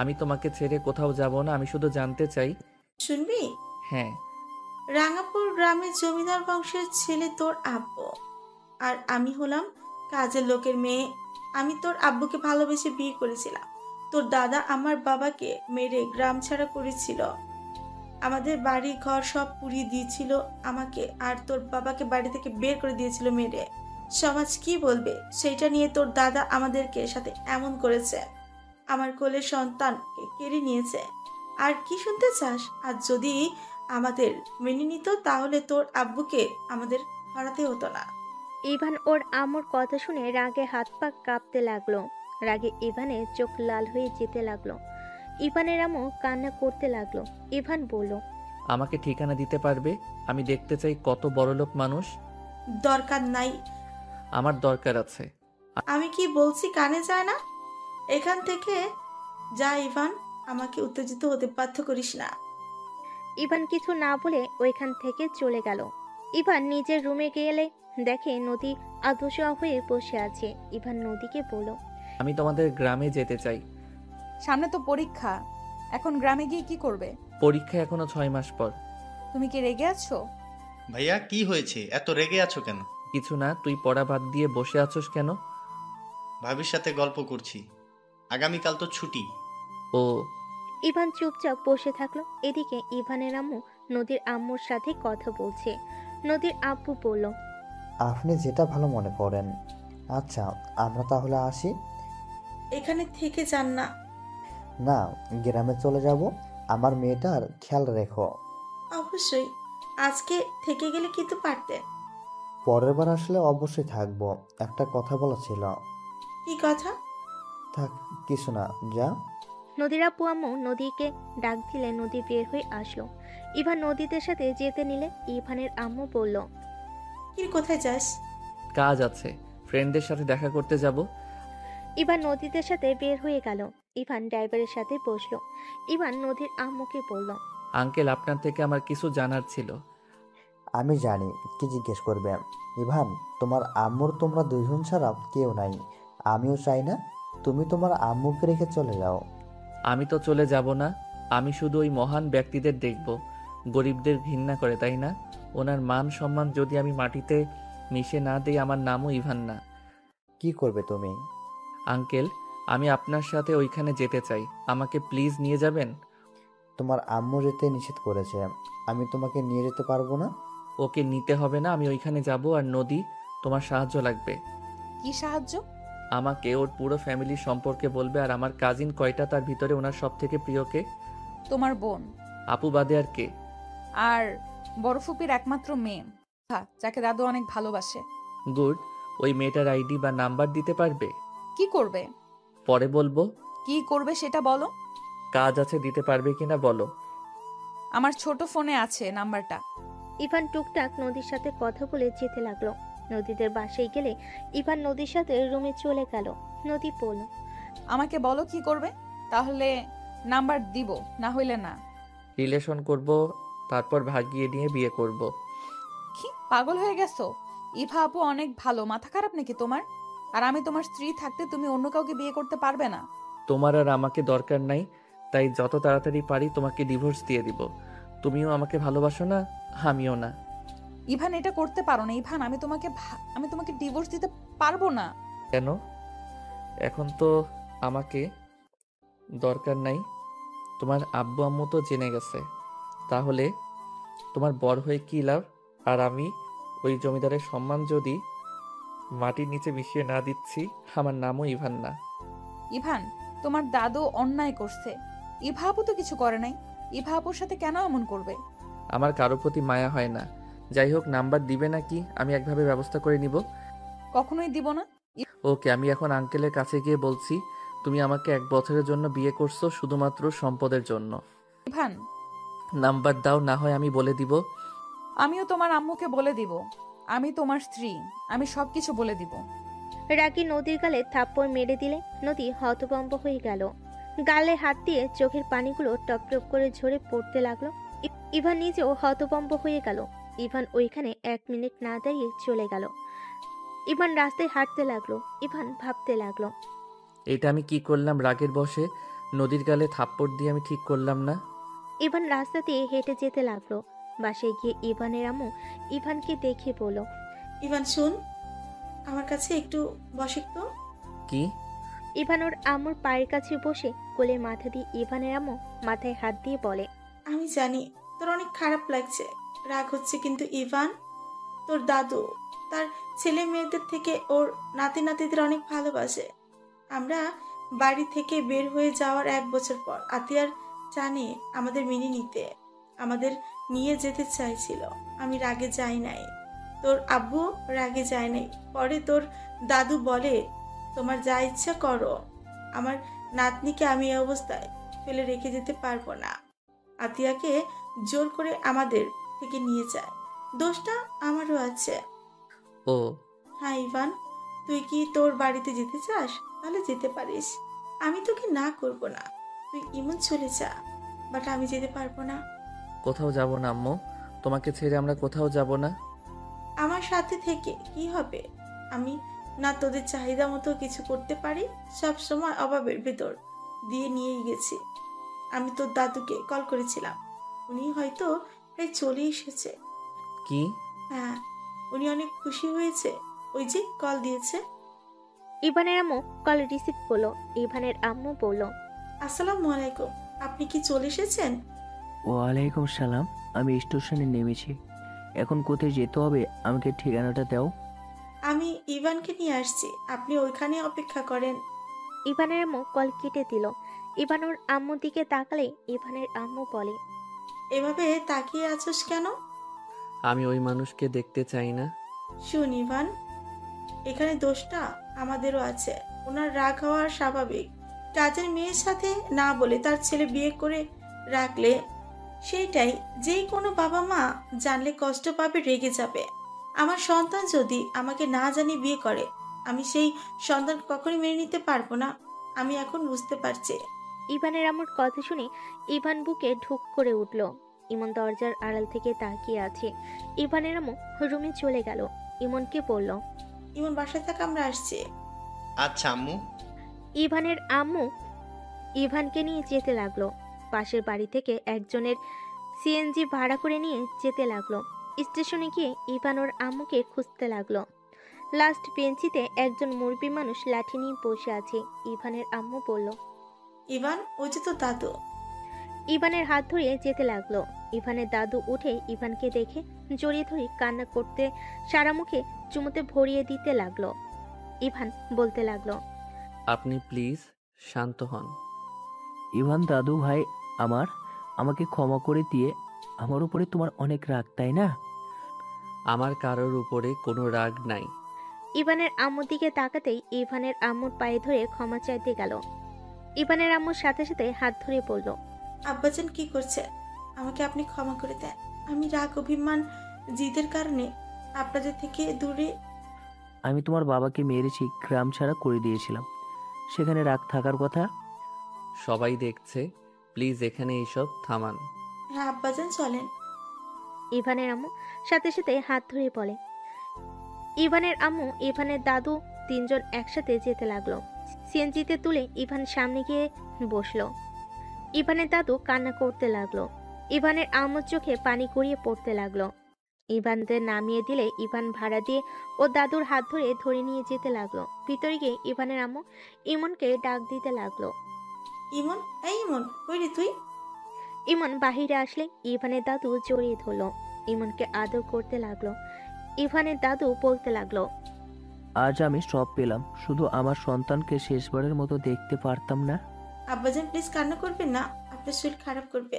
আমি তোমাকে ছেড়ে কোথাও যাব না, আমি শুধু জানতে চাই। শুনবি? হ্যাঁ। রাঙাপুর গ্রামের জমিদার বংশের ছেলে তোর আব্বু, আর আমি হলাম কাজের লোকের মেয়ে। আমি তোর আব্বুকে ভালোবেসে বিয়ে করেছিলাম। তোর দাদা আমার বাবাকে মেরে গ্রাম ছাড়া করেছিল। আমাদের বাড়ি ঘর সব পুড়িয়ে দিয়েছিল আমাকে, আর তোর বাবাকে বাড়ি থেকে বের করে দিয়েছিল মেরে। সমাজ কি বলবে সেইটা নিয়ে তোর দাদা আমাদেরকে সাথে এমন করেছে। আমার কোলের সন্তানকে কেড়ে নিয়েছে। আর কি শুনতে চাস? আর যদি আমাদের মেনে নিত, তাহলে তোর আব্বুকে আমাদের হারাতে হতো না। ইভান ওর আম্মুর কথা শুনে রাগে হাত পা কাঁপতে লাগলো। রাগে ইভানের চোখ লাল হয়ে যেতে লাগলো। ইভানের আম্মু কান্না করতে লাগলো। ইভান বলল, আমাকে ঠিকানা দিতে পারবে? আমি দেখতে চাই কত বড়লোক মানুষ। দরকার নাই। আমার দরকার আছে। আমি কি বলছি কানে যায় না? এখান থেকে যা ইভান, আমাকে উত্তেজিত হতে বাধ্য করিস না। ইভান কিছু না বলে ওইখান থেকে চলে গেল। ইভান নিজের রুমে গেলে দেখে নদী আদশা হয়ে বসে আছে। ইভান নদীকে বলল, আমি তোমাদের গ্রামে যেতে চাই। সামনে তো পরীক্ষা, এখন গ্রামে গিয়ে কি করবে? পরীক্ষা এখনো 6 মাস পর। তুমি কি রেগে আছো? ভাইয়া কি হয়েছে? এত রেগে আছো কেন? কিছু না, তুই পড়া বাদ দিয়ে বসে আছোস কেন? ভাবির সাথে গল্প করছি, আগামীকাল তো ছুটি। ও। ইভান চুপচাপ বসে থাকলো। এদিকে ইভানের আম্মু নদীর আম্মুর সাথে কথা বলছে। নদীর আব্বু বলল, আপনি যেটা ভালো মনে করেন। আচ্ছা, আমরা তাহলে আসি। এখানে থেকে যান না। না, গ্রামে চলে যাব। আমার মেয়েটার খেয়াল রেখো। অবশ্যই। আজকে থেকে গেলে কিন্তু পারতেন। পরের বার আসলে অবশ্যই থাকবো। একটা কথা বলা ছিল। কি কথা? থাক, কিছু না, যা। নদীর আব্বু আম্মু নদীকে ডাক দিলে নদী বের হয়ে আসলো। ইভান নদীদের সাথে যেতে নিলে ইভানের আম্মু বলল, কি কোথায় যাস? কাজ আছে, ফ্রেন্ডদের সাথে দেখা করতে যাব। ইভান নদীদের সাথে বের হয়ে গেল। ইভান ড্রাইভারের সাথে বসলো। ইভান নদীর আম্মুকে বলল, আঙ্কেল, আপনার থেকে আমার কিছু জানার ছিল। আমি জানি কি জিজ্ঞেস করবে। ইভান, তোমার আম্মুর তোমরা দুজন ছাড়া কেউ নাই। আমিও চাই না তুমি তোমার আম্মুকে রেখে চলে যাও। আমি তো চলে যাব না, আমি শুধু ওই মহান ব্যক্তিদের দেখব। গরিবদের ঘৃণা করে, তাই না? ওনার মান সম্মান যদি আমি মাটিতে মিশে না দিই, আমার নামও ইভান না। কি করবে তুমি? আঙ্কেল, আমি আপনার সাথে ওইখানে যেতে চাই, আমাকে প্লিজ নিয়ে যাবেন। তোমার আম্মু যেতে নিষেধ করেছে। আমি তোমাকে নিয়ে যেতে পারবো না। ওকে নিতে হবে না, আমি ওইখানে যাব। আর নদী, তোমার সাহায্য লাগবে। কি সাহায্য? আমাকে ওর পুরো ফ্যামিলি সম্পর্কে বলবে। আর আমার কাজিন কয়টা, তার ভিতরে ওনার সব থেকে প্রিয়কে? তোমার বোন আপু বাদে আর কে? আর বড় ফুপির একমাত্র মেয়ে, যাকে দাদু অনেক ভালোবাসে। গুড। ওই মেয়েটার আইডি বা নাম্বার দিতে পারবে? কি করবে? পরে বলবো। কি করবে সেটা বলো। কাজ আছে, দিতে পারবে কিনা বলো। আমার ছোট ফোনে আছে নাম্বারটা। ইভান টুকটাক নদীর সাথে কথা বলে যেতে লাগলো। নদীদের বাসায় গেলে ইভান নদীর সাথে রুমে চলে গেল। নদী বলল, আমাকে বলো কি করবে, তাহলে নাম্বার দিব, না হইলে না। রিলেশন করব, তারপর ভাগিয়ে নিয়ে বিয়ে করব। কি পাগল হয়ে গেছো? ইভা আপু অনেক ভালো, মাথা খারাপ নাকি তোমার? আর আমি তোমার স্ত্রী থাকতে তুমি অন্য কাউকে বিয়ে করতে পারবে না। তোমার আর আমাকে দরকার নাই, তাই যত তাড়াতাড়ি পারি তোমাকে ডিভোর্স দিয়ে দিব। তুমিও আমাকে ভালোবাসো না, আমিও না। ইভান, এটা করতে পারো না ইভান। আমি তোমাকে ডিভোর্স দিতে পারবো না। কেন? এখন তো আমাকে দরকার নাই, তোমার আব্বু আম্মু তো জেনে গেছে। তাহলে তোমার বর হয়ে কি লাভ? আর আমি ওই জমিদারের সম্মান যদি মাটির নিচে মিশিয়ে না দিচ্ছি, আমার নামও ইভান না। ইভান, তোমার দাদু অন্যায় করছে। ইভা আপু তো কিছু করে নাই। ইভা আপুর সাথে কেন এমন করবে? আমার কারো প্রতি মায়া হয় না। যাই হোক, নাম্বার দিবে নাকি আমি একভাবে ব্যবস্থা করে নিব। কখনোই দিব না। ওকে, আমি এখন আঙ্কেলের কাছে গিয়ে বলছি তুমি আমাকে 1 বছরের জন্য বিয়ে করছো শুধুমাত্র সম্পদের জন্য। ইভান, নাম্বার দাও, না হয় আমি বলে দিব। আমিও তোমার আম্মুকে বলে দিব। আমি তোমার স্ত্রী, আমি সবকিছু বলে দিব। রাগী নদীর গালে থাপ্পড় মেরে দিলে নদী হতভম্ব হয়ে গেল। গালে হাত দিয়ে চোখের পানিগুলো টপ টপ করে ঝরে পড়তে লাগলো। ইভান নিজেও হতভম্ব হয়ে গেল। ইভান ওইখানে 1 মিনিট না দাঁড়িয়ে চলে গেল। ইভান রাস্তায় হাঁটতে লাগলো। ইভান ভাবতে লাগলো, এটা আমি কি করলাম? রাগের বশে নদীর গালে থাপ্পড় দিয়ে আমি ঠিক করলাম না। ইভান রাস্তা দিয়ে হেঁটে যেতে লাগলো। বাসায় গিয়ে ইভানের আম্মু ইভানকে দেখে বলল, ইভান শুন, আমার কাছে একটু বসে তো। কি? ইভান ওর আম্মুর পায়ের কাছে বসে কোলে মাথা দিয়ে ইভানের আম্মু মাথায় হাত দিয়ে বলে, আমি জানি তোর অনেক খারাপ লাগছে, রাগ হচ্ছে, কিন্তু ইভান, তোর দাদু তার ছেলে মেয়েদের থেকে ওর নাতি নাতিদের অনেক ভালোবাসে। আমরা বাড়ি থেকে বের হয়ে যাওয়ার 1 বছর পর আতিয়ার জানে আমাদের মেনে নিতে, আমাদের নিয়ে যেতে চাইছিল। আমি রাগে যাই নাই, তোর আব্বু রাগে যায় নাই। পরে তোর দাদু বলে, তোমার যা ইচ্ছা করো, আমার নাতনিকে আমি এই অবস্থায় ফেলে রেখে যেতে পারবো না। আতিয়াকে জোর করে আমাদের থেকে নিয়ে যায়, দোষটা আমারও আছে। ও, হ্যাঁ ইভান, তুই কি তোর বাড়িতে যেতে চাস? তাহলে যেতে পারিস, আমি তোকে না করব না। তুই ইমন চলে যা, বাট আমি যেতে পারবো না। কোথাও যাব না আম্মু, তোমাকে ছেড়ে আমরা কোথাও যাব না। আমার সাথে থেকে কি হবে? আমি না তোদের চাহিদা মতো কিছু করতে পারি, সব সময় অভাবের ভেতর দিয়ে নিয়েই গেছি। আমি তোর দাদুকে কল করেছিলাম, উনি হয়তো প্রায় চলে এসেছে। কি? হ্যাঁ, উনি অনেক খুশি হয়েছে, ওই যে কল দিয়েছে। ইভানের আম্মু কল রিসিভ করলো। ইভানের আম্মু বলল, আসসালামু আলাইকুম, আপনি কি চলে এসেছেন? ওয়ালাইকুম সালাম। আমি স্টেশনে নেমেছি। এখন কোথায় যেতে হবে আমাকে ঠিকানাটা দাও। আমি ইভানকে নিয়ে আসছি, আপনি ওইখানে অপেক্ষা করেন। ইভানের আম্মু কল কেটে দিল। ইভান ওর আম্মুর দিকে তাকালে ইভানের আম্মু বলে, এভাবে তাকিয়ে আছোস কেন? আমি ওই মানুষকে দেখতে চাই না। শুন ইভান, এখানে দোষটা আমাদেরও আছে। ওনার রাগ হওয়া স্বাভাবিক। কাজের মেয়ের সাথে না বলে তার ছেলে বিয়ে করে রাখলে সেইটাই যেই কোনো বাবা মা জানলে কষ্ট পাবে, রেগে যাবে। আমার সন্তান যদি আমাকে না জানিয়ে বিয়ে করে, আমি সেই সন্তান কখনোই মেনে নিতে পারবো না। আমি এখন বুঝতে পারছি। ইভানের আম্মুর কথা শুনে ইভান বুকে ঢুক করে উঠল। ইমন দরজার আড়াল থেকে তাকিয়ে আছে। ইভানের আম্মু রুমে চলে গেল। ইমনকে বলল, ইমন বাসায় থাকা, আমরা আসছি। আচ্ছা আম্মু। ইভানের আম্মু ইভানকে নিয়ে যেতে লাগলো। পাশের বাড়ি থেকে একজনের সিএনজি ভাড়া করে নিয়ে যেতে লাগলো। স্টেশনে গিয়ে ইভান ওর আম্মুকে খুঁজতে লাগলো। লাস্ট বেঞ্চিতে একজন মুরব্বী মানুষ লাঠি নিয়ে বসে আছে। ইভানের আম্মু বলল, ইভান, ওই যে তো দাদু। ইভানের হাত ধরে যেতে লাগলো। ইভানের দাদু উঠে ইভানকে দেখে জড়িয়ে ধরে কান্না করতে, সারা মুখে চুমুতে ভরিয়ে দিতে লাগলো। ইভান বলতে লাগলো, আপনি প্লিজ শান্ত হন। ইভান দাদু ভাই আমার, আমাকে ক্ষমা করে দিয়ে। আমার উপরে তোমার অনেক রাগ, তাই না? আমার কারোর উপরে কোনো রাগ নাই। ইভানের আম্মুর দিকে তাকাতেই ইভানের আম্মুর পায়ে ধরে ক্ষমা চাইতে গেল। ইভানের আম্মুর সাথে সাথে হাত ধরে বলল, আব্বাজান কি করছে? আমাকে আপনি ক্ষমা করে দেন। আমি রাগ, অভিমান, জিদের কারণে আপনাদের থেকে দূরে। আমি তোমার বাবাকে মেরেছি, গ্রাম ছাড়া করে দিয়েছিলাম। সেখানে রাগ থাকার কথা। সবাই দেখছে, প্লিজ এখানে এইসব থামান। হ্যাঁ আব্বাজান, চলেন। ইভানের আম্মু সাথে সাথে হাত ধরে বলে। ইভানের আম্মু ইভানের দাদু তিনজন একসাথে যেতে লাগলো। সিএনজিতে তুলে ইভান সামনে গিয়ে বসলো। ইভানের দাদু কান্না করতে লাগলো। ইভানের আম্মুর চোখে পানি গড়িয়ে পড়তে লাগলো। ইভানদের নামিয়ে দিলে ইভান ভাড়া দিয়ে ও দাদুর হাত ধরে ধরে নিয়ে যেতে লাগলো। ভিতরে গিয়ে ইভানের আম্মু ইমনকে ডাক দিতে লাগলো। ইমন, এই ইমন, কই রে তুই? ইমন বাহিরে আসলে ইভানের দাদু জড়িয়ে ধরলো। ইমনকে আদর করতে লাগলো। ইভানের দাদু বলতে লাগলো, আজ আমি সব পেলাম, শুধু আমার সন্তানকে শেষবারের মতো দেখতে পারতাম না। আব্বাজান প্লিজ কান্না করবেন না, আপনার শরীর খারাপ করবে।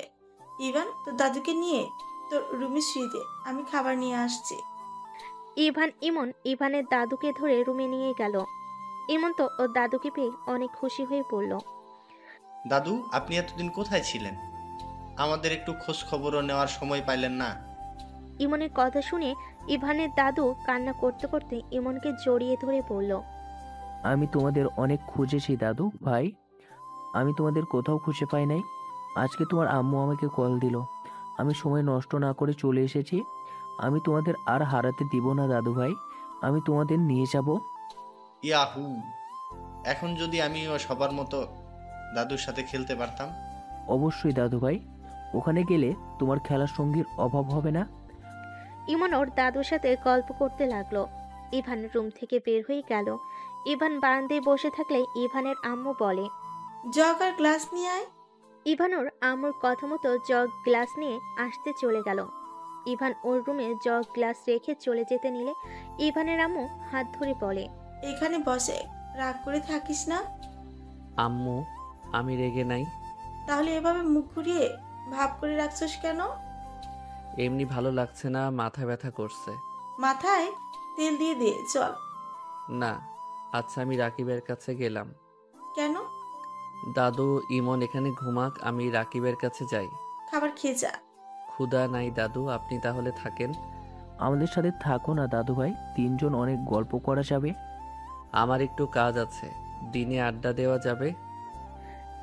ইভান, তোর দাদুকে নিয়ে তোর রুমে শুয়ে দে, আমি খাবার নিয়ে আসছি। ইমন ইভানের দাদুকে ধরে রুমে নিয়ে গেল। ইমন তো ওর দাদুকে পেয়ে অনেক খুশি হয়ে পড়ল। দাদু, আপনি এতদিন কোথায় ছিলেন? আমাদের একটু খোঁজ খবরও নেওয়ার সময় পাইলেন না। ইমনের কথা শুনে ইভানের দাদু কান্না করতে করতে ইমনকে জড়িয়ে ধরে পড়ল। আমি তোমাদের অনেক খুঁজেছি দাদু ভাই, আমি তোমাদের কোথাও খুঁজে পাই নাই। আজকে তোমার আম্মু আমাকে কল দিল, আমি সময় নষ্ট না করে চলে এসেছি। আমি তোমাদের আর হারাতে দিব না দাদু ভাই, আমি তোমাদের নিয়ে যাব। ইয়াহু! এখন যদি আমিও সবার মতো দাদুর সাথে খেলতে পারতাম। অবশ্যই দাদু ভাই, ওখানে গেলে তোমার খেলার সঙ্গীর অভাব হবে না। ইমন ওর দাদুর সাথে গল্প করতে লাগলো। ইভান রুম থেকে বের হয়ে গেল। ইভান বারান্দায় বসে থাকলে ইভানের আম্মু বলে, জগ আর গ্লাস নিয়ে আয়। ইভান ওর আম্মুর কথা মতো জগ গ্লাস নিয়ে আসতে চলে গেল। ইভান ওর রুমে জগ গ্লাস রেখে চলে যেতে নিলে ইভানের আম্মু হাত ধরে বলে, এখানে বসে, রাগ করে থাকিস না। আম্মু, আমি রেগে নাই। তাহলে এভাবে মুখ ঘুরিয়ে ভাব করে রাখছস কেন? এমনি ভালো লাগছে না, মাথা ব্যথা করছে। মাথায় তেল দিয়ে দে, চল। না। আচ্ছা, আমি রাকিবের কাছে গেলাম। কেন? দাদু, ইমন এখানে ঘুমাক, আমি রাকিবের কাছে যাই। খাবার খেয়ে যা। ক্ষুধা নাই দাদু, আপনি তাহলে থাকেন। আমাদের সাথে থাকো না দাদু ভাই, তিনজন অনেক গল্প করা যাবে। আমার একটু কাজ আছে, দিনে আড্ডা দেওয়া যাবে।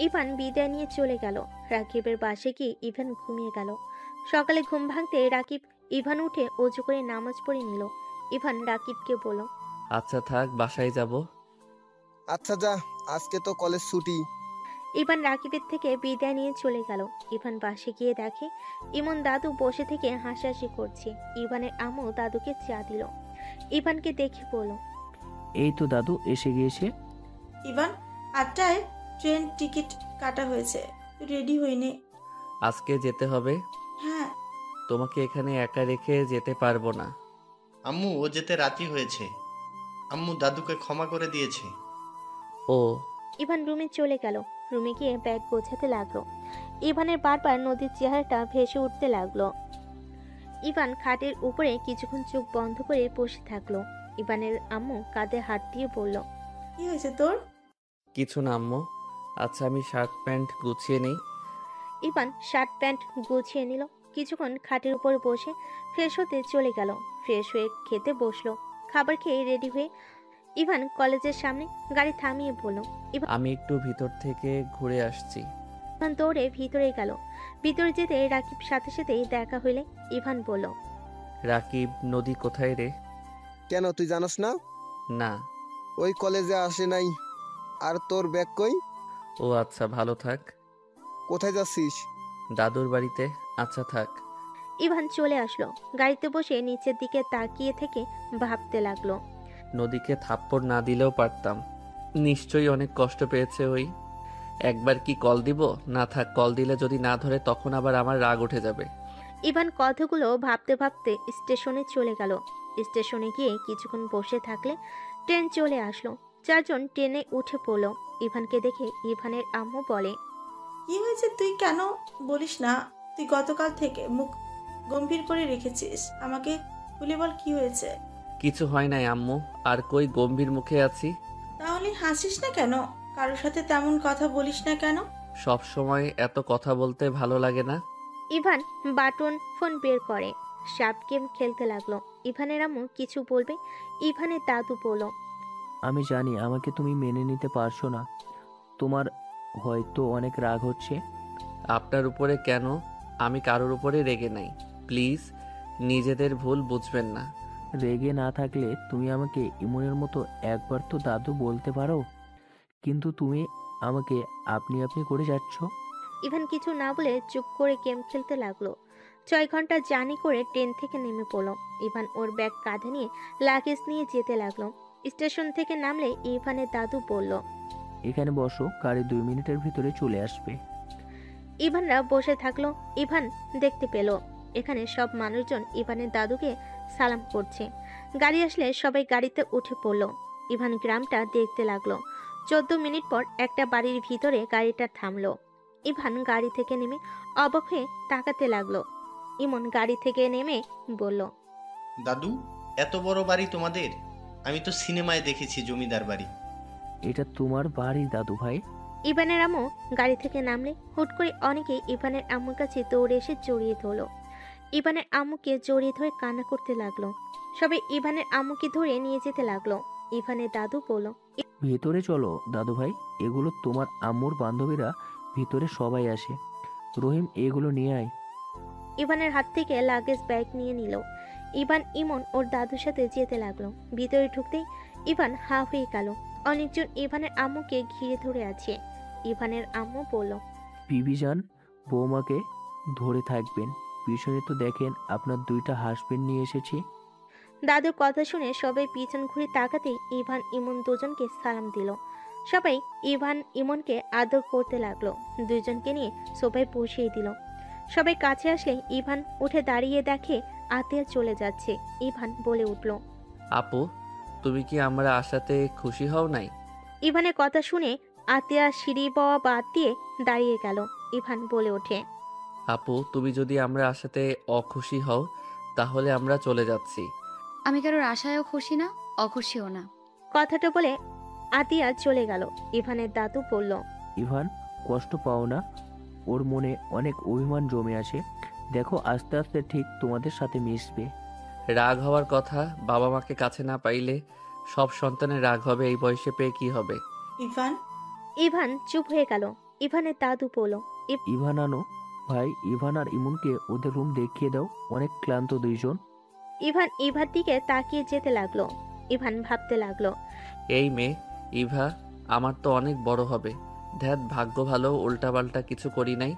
ইভান বিদায় নিয়ে চলে গেল। রাকিবের বাসে গিয়ে ইভান ঘুমিয়ে গেল। সকালে ঘুম ভাঙতে রাকিব ইভান উঠে অজু করে নামাজ পড়ে নিল। ইভান রাকিবকে বলল, আচ্ছা থাক, বাসায় যাব। আচ্ছা যা, আজকে তো কলেজ ছুটি। ইভান রাকিবের থেকে বিদায় নিয়ে চলে গেল। ইভান বাসে গিয়ে দেখে ইমন দাদু বসে থেকে হাসাহাসি করছে। ইভানের আম্মু দাদুকে চা দিল। ইভানকে দেখে বলল, এই তো দাদু এসে গিয়েছে। ইভান, 8টায় ট্রেন টিকিট কাটা হয়েছে, রেডি হয়ে নে। আজকে যেতে হবে? হ্যাঁ। তোমাকে এখানে একা রেখে যেতে পারবো না। আম্মু, ও যেতে রাজি হয়েছে। আম্মু দাদুকে ক্ষমা করে দিয়েছে। ও, ইভান রুমে চলে গেল। রুমে গিয়ে ব্যাগ গোছাতে লাগলো। ইভানের বারবার নদীর চেহারাটা ভেসে উঠতে লাগলো। ইভান খাটের উপরে কিছুক্ষণ চোখ বন্ধ করে বসে থাকলো। ইভানের আম্মু কাঁধে হাত দিয়ে বলল, কি হয়েছে তোর? কিছু না আম্মু। আচ্ছা, আমি শার্ট প্যান্ট গুছিয়ে নেই। ইভান শার্ট প্যান্ট গুছিয়ে নিল। কিছুক্ষণ খাটের উপর বসে ফ্রেশ হতে চলে গেল। ফ্রেশ হয়ে খেতে বসলো। খাবার খেয়ে রেডি হয়ে ইভান কলেজের সামনে গাড়ি থামিয়ে বলল। আমি একটু ভিতর থেকে ঘুরে আসছি। ইভান দৌড়ে ভিতরে গেল। ভিতরে যেতে রাকিব সাথে সাথেই দেখা হইলে ইভান বলল, রাকিব, নদী কোথায় রে? কেন, তুই জানোস না? না। ওই কলেজে আসে নাই। আর তোর ব্যাগ কই? ও আচ্ছা, ভালো থাক। কোথায় যাচ্ছিস? দাদুর বাড়িতে। আচ্ছা থাক। ইভান চলে আসলো। গাড়িতে বসে নিচের দিকে তাকিয়ে থেকে ভাবতে লাগলো। নদীকে থাপ্পড় না দিলেও পারতাম। নিশ্চয়ই অনেক কষ্ট পেয়েছে ওই। একবার কি কল দিব? না থাক, কল দিলে যদি না ধরে তখন আবার আমার রাগ উঠে যাবে। ইভান কথাগুলো ভাবতে ভাবতে স্টেশনে চলে গেল। স্টেশনে গিয়ে কিছুক্ষণ বসে থাকলে ট্রেন চলে আসলো। চারজন ট্রেনে উঠে পড়লো। ইভানকে দেখে ইভানের আম্মু বলে, কি হয়েছে তুই কেন বলিস না? তুই গতকাল থেকে মুখ গম্ভীর করে রেখেছিস, আমাকে খুলে বল কি হয়েছে? কিছু হয় নাই আম্মু। আর কই গম্ভীর মুখে আছি? তাহলে হাসিস না কেন? কারোর সাথে তেমন কথা বলিস না কেন? সব সময় এত কথা বলতে ভালো লাগে না। ইভান বাটন ফোন বের করে সাপ গেম খেলতে লাগলো। ইভানের আম্মু কিছু বলবে, ইভানের দাদু বলল, আমি জানি আমাকে তুমি মেনে নিতে পারছো না। তোমার হয়তো অনেক রাগ হচ্ছে। আপনার উপরে কেন? আমি কারোর উপরে রেগে নাই। প্লিজ, নিজেদের ভুল বুঝবেন না। রেগে না থাকলে তুমি আমাকে ইমনের মতো একবার তো দাদু বলতে পারো। কিন্তু তুমি আমাকে আপনি আপনি করে যাচ্ছ। ইভান কিছু না বলে চুপ করে গেম খেলতে লাগলো। 6 ঘন্টা জার্নি করে ট্রেন থেকে নেমে পড়লো। ইভান ওর ব্যাগ কাঁধে নিয়ে লাগেজ নিয়ে যেতে লাগলো। স্টেশন থেকে নামলে ইভানের দাদু বলল, এখানে বসো, গাড়ি 2 মিনিটের ভিতরে চলে আসবে। ইভানরা বসে থাকলো। ইভান দেখতে পেল এখানে সব মানুষজন ইভানের দাদুকে সালাম করছে। গাড়ি আসলে সবাই গাড়িতে উঠে পড়লো। ইভান গ্রামটা দেখতে লাগলো। 14 মিনিট পর একটা বাড়ির ভিতরে গাড়িটা থামলো। ইভান গাড়ি থেকে নেমে অবাক হয়ে তাকাতে লাগলো। ইমন গাড়ি থেকে নেমে বলল, দাদু, এত বড় বাড়ি তোমাদের? আমি তো সিনেমায় দেখেছি জমিদার বাড়ি। এটা তোমার বাড়ি দাদু ভাই। ইভানের আম্মু গাড়ি থেকে নামলে হুট করে অনেকেই ইভানের আম্মুর কাছে দৌড়ে এসে জড়িয়ে ধরলো। ইভানের আম্মুকে জড়িয়ে ধরে কান্না করতে লাগলো। সবাই ইভানের আম্মুকে ধরে নিয়ে যেতে লাগলো। ইভানের দাদু বলল, ভেতরে চলো দাদু ভাই, এগুলো তোমার আম্মুর বান্ধবীরা, ভিতরে সবাই আসে। রহিম, এগুলো নিয়ে আয়। ইভানের হাত থেকে লাগেজ ব্যাগ নিয়ে নিল। ইভান ইমন ওর দাদুর সাথে যেতে লাগলো। ভিতরে ঢুকতেই ইভান হা হয়ে গেল। অনেকজন ইভানের আম্মুকে ঘিরে ধরে আছে। ইভানের আম্মু বলল, বিবিজান, বৌমাকে ধরে থাকবেন। পিছনে তো দেখেন আপনার 2টা হাসবেন্ড নিয়ে এসেছি। দাদুর কথা শুনে সবাই পিছন ঘুরে তাকাতেই ইভান ইমন দুজনকে সালাম দিল। সবাই ইভান ইমনকে আদর করতে লাগলো। দুজনকে নিয়ে সোফায় বসিয়ে দিল। সবাই কাছে আসলে ইভান উঠে দাঁড়িয়ে দেখে আতিয়া চলে যাচ্ছে। ইভান বলে উঠল, আপু, তুমি কি আমরা আসাতে খুশি হও নাই? ইভানের কথা শুনে আতিয়া সিঁড়ি বাওয়া বাদ দিয়ে দাঁড়িয়ে গেল। ইভান বলে ওঠে, আপু, তুমি যদি আমরা আসাতে অখুশি হও তাহলে আমরা চলে যাচ্ছি। আমি কারোর আশায়ও খুশি না, অখুশিও না। কথাটা বলে আতিয়া চলে গেল। ইভানের দাদু বলল, ইভান, কষ্ট পাও না। ওর মনে অনেক অভিমান জমে আছে। দেখো, আস্তে আস্তে ঠিক তোমাদের সাথে মিশবে। রাগ হওয়ার কথা, বাবা মাকে কাছে না পাইলে সব সন্তানের রাগ হবে। এই বয়সে পেয়ে কি হবে? ইভান, ইভান চুপ হয়ে গেল। ইভানের দাদু বলল, ইভান আনো ভাই, ইভান আর ইমনকে ওদের রুম দেখিয়ে দাও। অনেক ক্লান্ত দুইজন। ইভান ইভার দিকে তাকিয়ে যেতে লাগলো। ইভান ভাবতে লাগলো, এই মেয়ে ইভা আমার তো অনেক বড় হবে। ধ্যাত, ভাগ্য ভালো উল্টাপাল্টা কিছু করি নাই।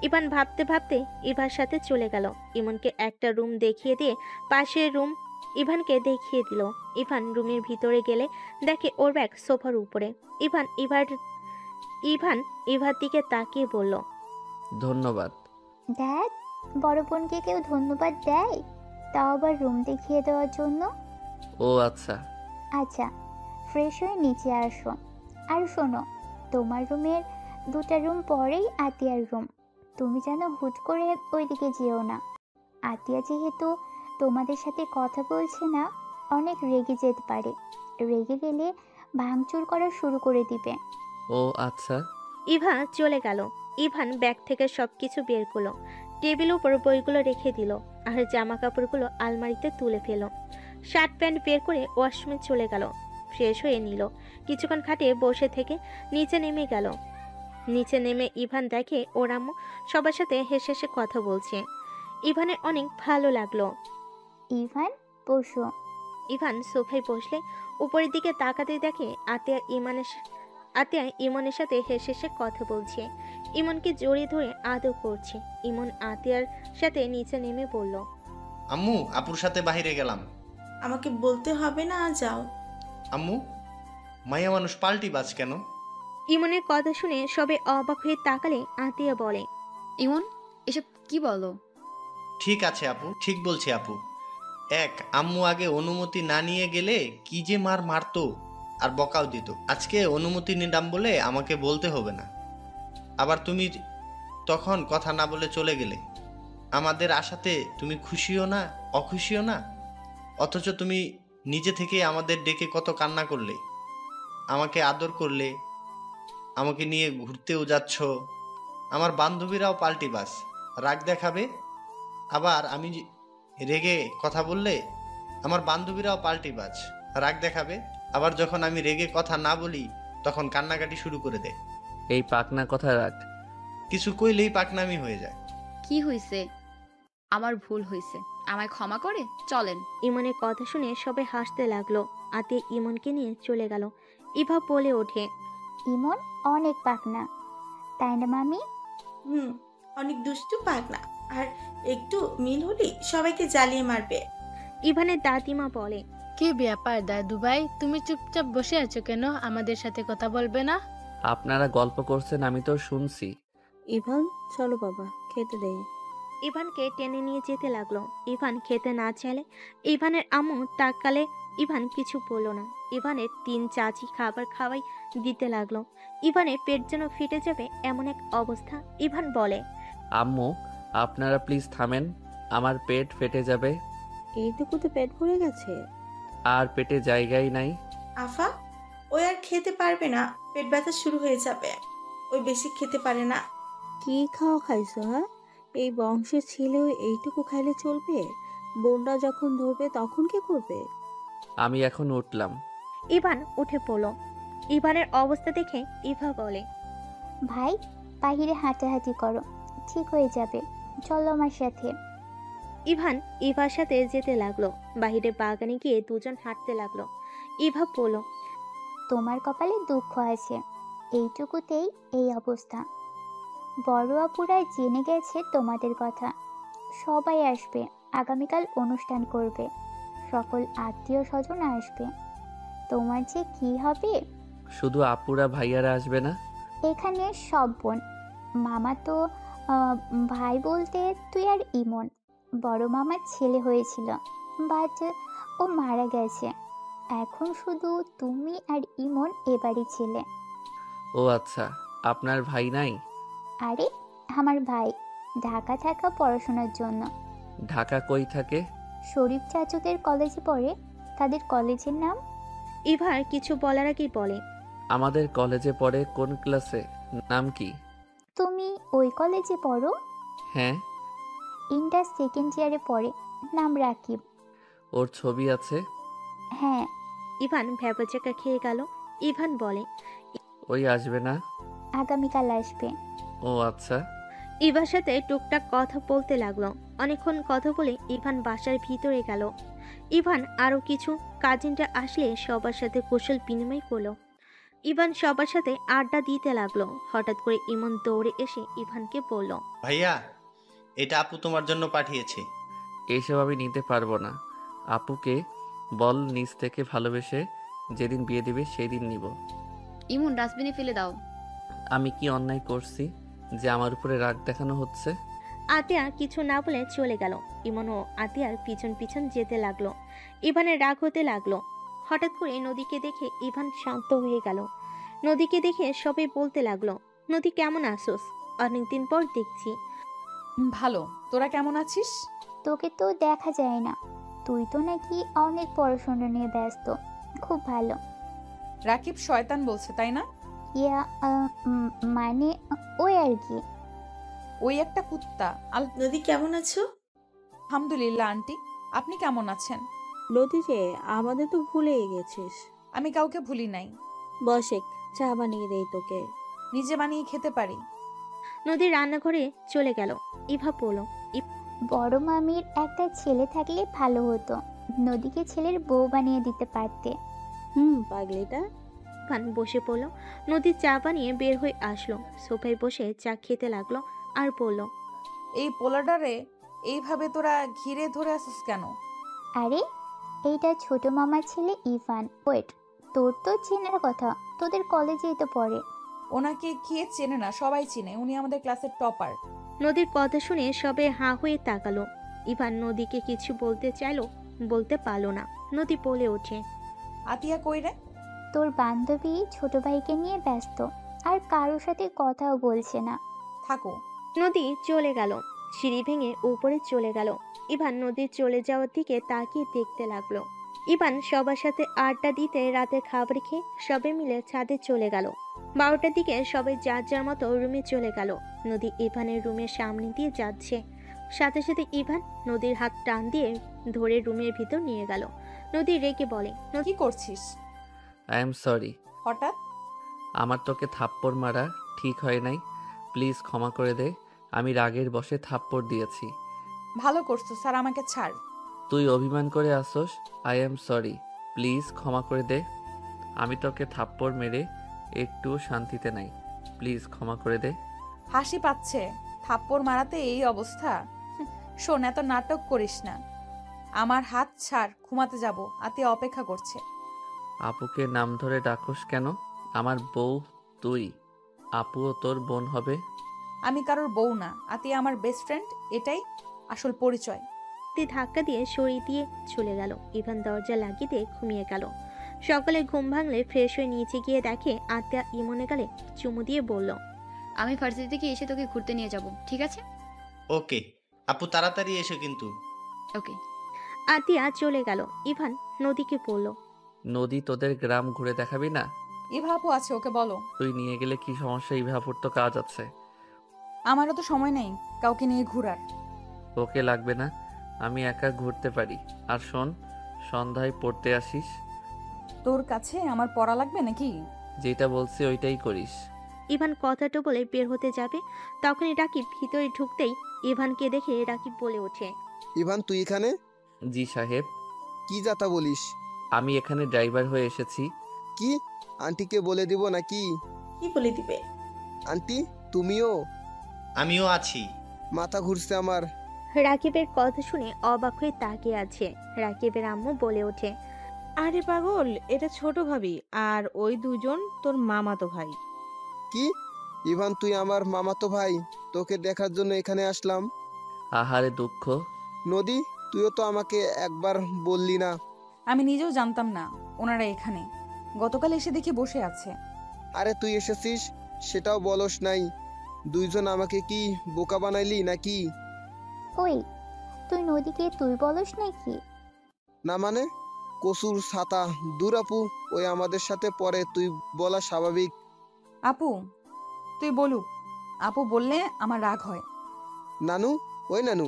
ইভান ভাবতে ভাবতে ইভার সাথে চলে গেল। ইমনকে একটা রুম দেখিয়ে দিয়ে পাশের রুম ইভানকে দেখিয়ে দিল। ইভান রুমের ভিতরে গেলে দেখে ওর ব্যাগ সোফার উপরে। ইভান ইভার দিকে তাকিয়ে বলল, ধন্যবাদ। ড্যাড, বড় বোনকে কেউ ধন্যবাদ দেয়, তাও আবার রুম দেখিয়ে দেওয়ার জন্য? ও আচ্ছা। আচ্ছা, ফ্রেশ হয়ে নিচে আসো। আর শোনো, তোমার রুমের 2টা রুম পরেই আতিয়ার রুম। তুমি যেন হুট করে ওইদিকে যেও না। আতিয়া যেহেতু তোমাদের সাথে কথা বলছে না, অনেক রেগে যেতে পারে। রেগে গেলে ভাঙচুর করা শুরু করে দিবে। ও আচ্ছা। ইভা চলে গেল। ইভান ব্যাগ থেকে সবকিছু বের করলো, টেবিলের উপর বইগুলো রেখে দিল, আর জামা কাপড়গুলো আলমারিতে তুলে ফেল। শার্ট প্যান্ট বের করে ওয়াশরুমে চলে গেল, ফ্রেশ হয়ে নিল। কিছুক্ষণ খাটিয়ে বসে থেকে নিচে নেমে গেল। নিচে নেমে ইভান দেখে ওর আম্মু সবার সাথে হেসে হেসে কথা বলছে। ইভানের অনেক ভালো লাগলো। ইভান, বসো। ইভান সোফায় বসলে উপরের দিকে তাকাতে দেখে আতিয়া ইমনের সাথে হেসে হেসে কথা বলছে। ইমনকে জড়িয়ে ধরে আদর করছে। ইমন আতিয়ার সাথে নিচে নেমে বলল, আম্মু, আপুর সাথে বাইরে গেলাম। আমাকে বলতে হবে না, যাও। আম্মু, মাইয়া মানুষ পাল্টি বাজ কেন? ইমনের কথা শুনে সবে অবাক হয়ে তাকালে আতিয়া বলে, ইমন, এসব কি বলো? ঠিক আছে আপু, ঠিক বলছি আপু। আম্মু আগে অনুমতি না নিয়ে গেলে কি যে মারতো আর বকাও দিত। আজকে অনুমতি নিলাম বলে আমাকে বলতে হবে না। আবার তুমি তখন কথা না বলে চলে গেলে। আমাদের আশাতে তুমি খুশিও না, অখুশিও না। অথচ তুমি নিজে থেকে আমাদের ডেকে কত কান্না করলে, আমাকে আদর করলে, আমাকে নিয়ে ঘুরতেও যাচ্ছ। আমার বান্ধবীরাও পাল্টি বাস, রাগ দেখাবে। আবার আমি রেগে কথা বললে আমার বান্ধবীরাও পাল্টি বাজ, রাগ দেখাবে। আবার যখন আমি রেগে কথা না বলি তখন কান্নাকাটি শুরু করে দেয়। এই পাকনা কথা রাখ। কিছু কইলেই পাকনামি হয়ে যায়। কি হইছে? আমার ভুল হইছে, আমায় ক্ষমা করে চলেন। ইমনের কথা শুনে সবাই হাসতে লাগলো। আতিয়া ইমনকে নিয়ে চলে গেল। ইভা বলে ওঠে, ইমন অনেক পাকনা, তাই না মামি? অনেক দুষ্টু পাগলা। আর একটু মিল হলেই সবাইকে জ্বালিয়ে মারবে। ইভানের দাদিমা বলে, কি ব্যাপার দাদু ভাই, তুমি চুপচাপ বসে আছো কেন? আমাদের সাথে কথা বলবে না? আপনারা গল্প করছেন, আমি তো শুনছি। ইভান, চলো বাবা, খেতে দেই। ইভানকে টেনে নিয়ে যেতে লাগলো। ইভান খেতে না চাইলে ইভানের আম্মু তাকালে ইভান কিছু বলল না। ইভানের 3 চাচি খাবার খাওয়াই দিতে লাগলো। ইভানের পেট যেন ফেটে যাবে এমন এক অবস্থা। ইভান বলে, আম্মু, আপনারা প্লিজ থামেন, আমার পেট ফেটে যাবে। এইটুকুতে পেট ভরে গেছে? আর পেটে জায়গাই নাই। আফা, ওই আর খেতে পারবে না, পেট ব্যথা শুরু হয়ে যাবে। ওই বেশি খেতে পারে না। কি খাওয়া খাইছো? হ্যাঁ, এই বংশের ছেলেও এইটুকু খাইলে চলবে? বোনরা যখন ধরবে তখন কি করবে? আমি এখন উঠলাম। ইভান উঠে পড়ল। ইভানের অবস্থা দেখে ইভা বলে, ভাই, বাহিরে হাঁটাহাঁটি করো, ঠিক হয়ে যাবে। চলো আমার সাথে। ইভান ইভার সাথে যেতে লাগলো। বাহিরে বাগানে গিয়ে দুজন হাঁটতে লাগলো। ইভা বলল, তোমার কপালে দুঃখ আছে, এইটুকুতেই এই অবস্থা। বড় আপুরা জেনে গেছে তোমাদের কথা, সবাই আসবে। আগামীকাল অনুষ্ঠান করবে, সকল আত্মীয় স্বজন আসবে। তোমার যে কি হবে। শুধু আপুরা ভাইয়ারা আসবে না? এখানে সব বোন, মামা তো ভাই বলতে তুই আর ইমন। বড় মামার ছেলে হয়েছিল, বাট ও মারা গেছে। এখন শুধু তুমি আর ইমন এবারই ছেলে। ও আচ্ছা, আপনার ভাই নাই? আরে, আমার ভাই ঢাকা থাকা পড়াশোনার জন্য। ঢাকা কই থাকে? শরীফ চাচুদের কলেজে পড়ে। তাদের কলেজের নাম? ইভার কিছু বলার আগেই বলে, আমাদের কলেজে পড়ে। কোন ক্লাসে? নাম কি? তুমি ওই কলেজে পড়ো? হ্যাঁ। ইন্টার সেকেন্ড ইয়ারে পড়ে, নাম রাকিব। ওর ছবি আছে? হ্যাঁ। ইভান ভ্যাবাচাকা খেয়ে গেল। ইভান বলে, ওই আসবে না? আগামীকাল আসবে। ও আচ্ছা। ইভার সাথে টুকটাক কথা বলতে লাগলো। অনেকক্ষণ কথা বলে ইভান বাসার ভিতরে গেল। ইভান আরো কিছু কাজিনরা আসলে সবার সাথে কুশল বিনিময় করলো। ইভান সবার সাথে আড্ডা দিতে লাগলো। হঠাৎ করে ইমন দৌড়ে এসে ইভানকে বলল, ভাইয়া, এটা আপু তোমার জন্য পাঠিয়েছে। এইসব আমি নিতে পারবো না। আপুকে বল নিজ থেকে ভালোবেসে যেদিন বিয়ে দিবে সেই দিন নিব। ইমন, ডাস্টবিনে ফেলে দাও। আমি কি অন্যায় করছি যে আমার উপরে রাগ দেখানো হচ্ছে? আতিয়া কিছু না বলে চলে গেল। ইমন ও আতিয়ার পিছন পিছন যেতে লাগলো। ইভানের রাগ হতে লাগলো। হঠাৎ করে নদীকে দেখে ইভান শান্ত হয়ে গেল। নদীকে দেখে সবাই বলতে লাগলো, নদী কেমন আসোস? অনেকদিন পর দেখছি। ভালো, তোরা কেমন আছিস? তোকে তো দেখা যায় না। তুই তো নাকি অনেক পড়াশোনা নিয়ে ব্যস্ত। খুব ভালো। রাকিব শয়তান বলছে তাই না? ইয়া মানে ওই আর কি। ওই একটা কুত্তা। নদী কেমন আছো? আলহামদুলিল্লাহ আন্টি, আপনি কেমন আছেন? নদী যে আমাদের তো ভুলেই গেছিস। আমি কাউকে ভুলি নাই। বসে চা বানিয়ে দেই তোকে। নিজে বানিয়ে খেতে পারি। নদীর রান্নাঘরে চলে গেল। ইভা বলল, বড় মামির একটা ছেলে থাকলে ভালো হতো। নদীকে ছেলের বউ বানিয়ে দিতে পারতে। পাগলিটা। ইভান বসে পড়ল। নদী চা বানিয়ে বের হয়ে আসলো। সোফায় বসে চা খেতে লাগলো আর বলল, এই পোলাডারে এইভাবে তোরা ঘিরে ধরে আসিস কেন? আরে এইটা ছোট মামার ছেলে ইভান। ওয়েট, তোর তো চেনার কথা, তোদের কলেজেই তো পড়ে। ওনাকে কে চেনে না? সবাই চিনে, উনি আমাদের ক্লাসের টপার। নদীর কথা শুনে সবে হাঁ হয়ে তাকালো। ইভান নদীকে কিছু বলতে চাইলো, বলতে পারলো না। নদী বলে ওঠে, আতিয়া কই রে? তোর বান্ধবী ছোট ভাইকে নিয়ে ব্যস্ত, আর কারোর সাথে কথাও বলছে না। থাকো। নদী চলে গেল। সিঁড়ি ভেঙে উপরে চলে গেল। ইভান নদীর চলে যাওয়ার দিকে তাকিয়ে দেখতে লাগলো। ইভান সবার সাথে আড্ডা দিতে রাতে খাবার খেয়ে সবে মিলে ছাদে চলে গেল। 12টার দিকে সবাই যার যার মতো রুমে চলে গেল। নদী ইভানের রুমের সামনে দিয়ে যাচ্ছে। সাথে সাথে ইভান নদীর হাত টান দিয়ে ধরে রুমের ভিতর নিয়ে গেল। নদী রেগে বলে, কি করছিস? I am sorry. হঠাৎ? আমার তোকে থাপ্পড় মারা ঠিক হয় নাই, প্লিজ ক্ষমা করে দে। আমি রাগের বশে থাপ্পড় দিয়েছি। ভালো করছো স্যার, আমাকে ছাড়। তুই অভিমান করে আসোস। আই এম সরি, প্লিজ ক্ষমা করে দে। আমি তোকে থাপ্পড় মেরে একটু শান্তিতে নাই, প্লিজ ক্ষমা করে দে। হাসি পাচ্ছে থাপ্পড় মারাতে এই অবস্থা? শোন, এত নাটক করিস না। আমার হাত ছাড়, ঘুমাতে যাব। আতিয়া অপেক্ষা করছে। আপুকে নাম ধরে ডাকোস কেন? আমার বউ তুই, আপুও তোর বোন হবে। আমি কারোর বউ না, আতিয়া আমার বেস্ট ফ্রেন্ড, এটাই আসল পরিচয়। ধাক্কা দিয়ে সরিয়ে দিয়ে চলে গেল। ইভান দরজা লাগিয়ে দিয়ে ঘুমিয়ে গেল। সকালে ঘুম ভাঙলে ফ্রেশ হয়ে নিচে গিয়ে দেখে আতিয়া ইমনে গালে চুমু দিয়ে বলল, আমি ভার্সিটি থেকে এসে তোকে ঘুরতে নিয়ে যাব, ঠিক আছে? ওকে আপু, তাড়াতাড়ি এসো কিন্তু। ওকে। আতিয়া চলে গেল। ইভান নদীকে বলল, নদী তোদের গ্রাম ঘুরে দেখাবি না? ইভা আপু আছে, ওকে বলো। তুই নিয়ে গেলে কি সমস্যা? ইভাপুর তো কাজ আছে। আমারও তো সময় নেই কাউকে নিয়ে ঘুরার। ওকে লাগবে না, আমি একা ঘুরতে পারি। আর শোন, সন্ধ্যায় পড়তে আসিস। তোর কাছে আমার পড়া লাগবে নাকি? যেটা বলছি ওইটাই করিস। ইভান কথাটা বলে বের হতে যাবে, তখনই রাকিব ভিতরে ঢুকতেই ইভানকে দেখে রাকিব বলে ওঠে, ইভান তুই এখানে? জি সাহেব। কি যাতা বলিস? আমি এখানে ড্রাইভার হয়ে এসেছি। কি? আন্টিকে বলে দিব নাকি? কি বলে দিবে? আন্টি তুমিও? আমিও আছি। মাথা ঘুরছে আমার। রাকিবের কথা শুনে অবাক হয়ে তাকিয়ে আছে। রাকিবের আম্মু বলে ওঠে, আরে পাগল, এটা ছোট ভাবি, আর ওই দুজন তোর মামাতো ভাই। কি? ইভান তুই আমার মামাতো ভাই? তোকে দেখার জন্য এখানে আসলাম। আহারে দুঃখ। নদী, তুইও তো আমাকে একবার বললি না। আমি নিজেও জানতাম না ওনারা এখানে। গতকাল এসে দেখি বসে আছে। আরে তুই এসেছিস সেটাও বলস নাই। দুইজন আমাকে কি বোকা বানাইলি নাকি? ওই, তুই নদীকে তুই বলস নাকি? না মানে? কসুর ছাতা দূর আপু, ওই আমাদের সাথে পরে তুই বলা স্বাভাবিক। আপু তুই বলুক, আপু বললে আমার রাগ হয়। নানু, ওই নানু।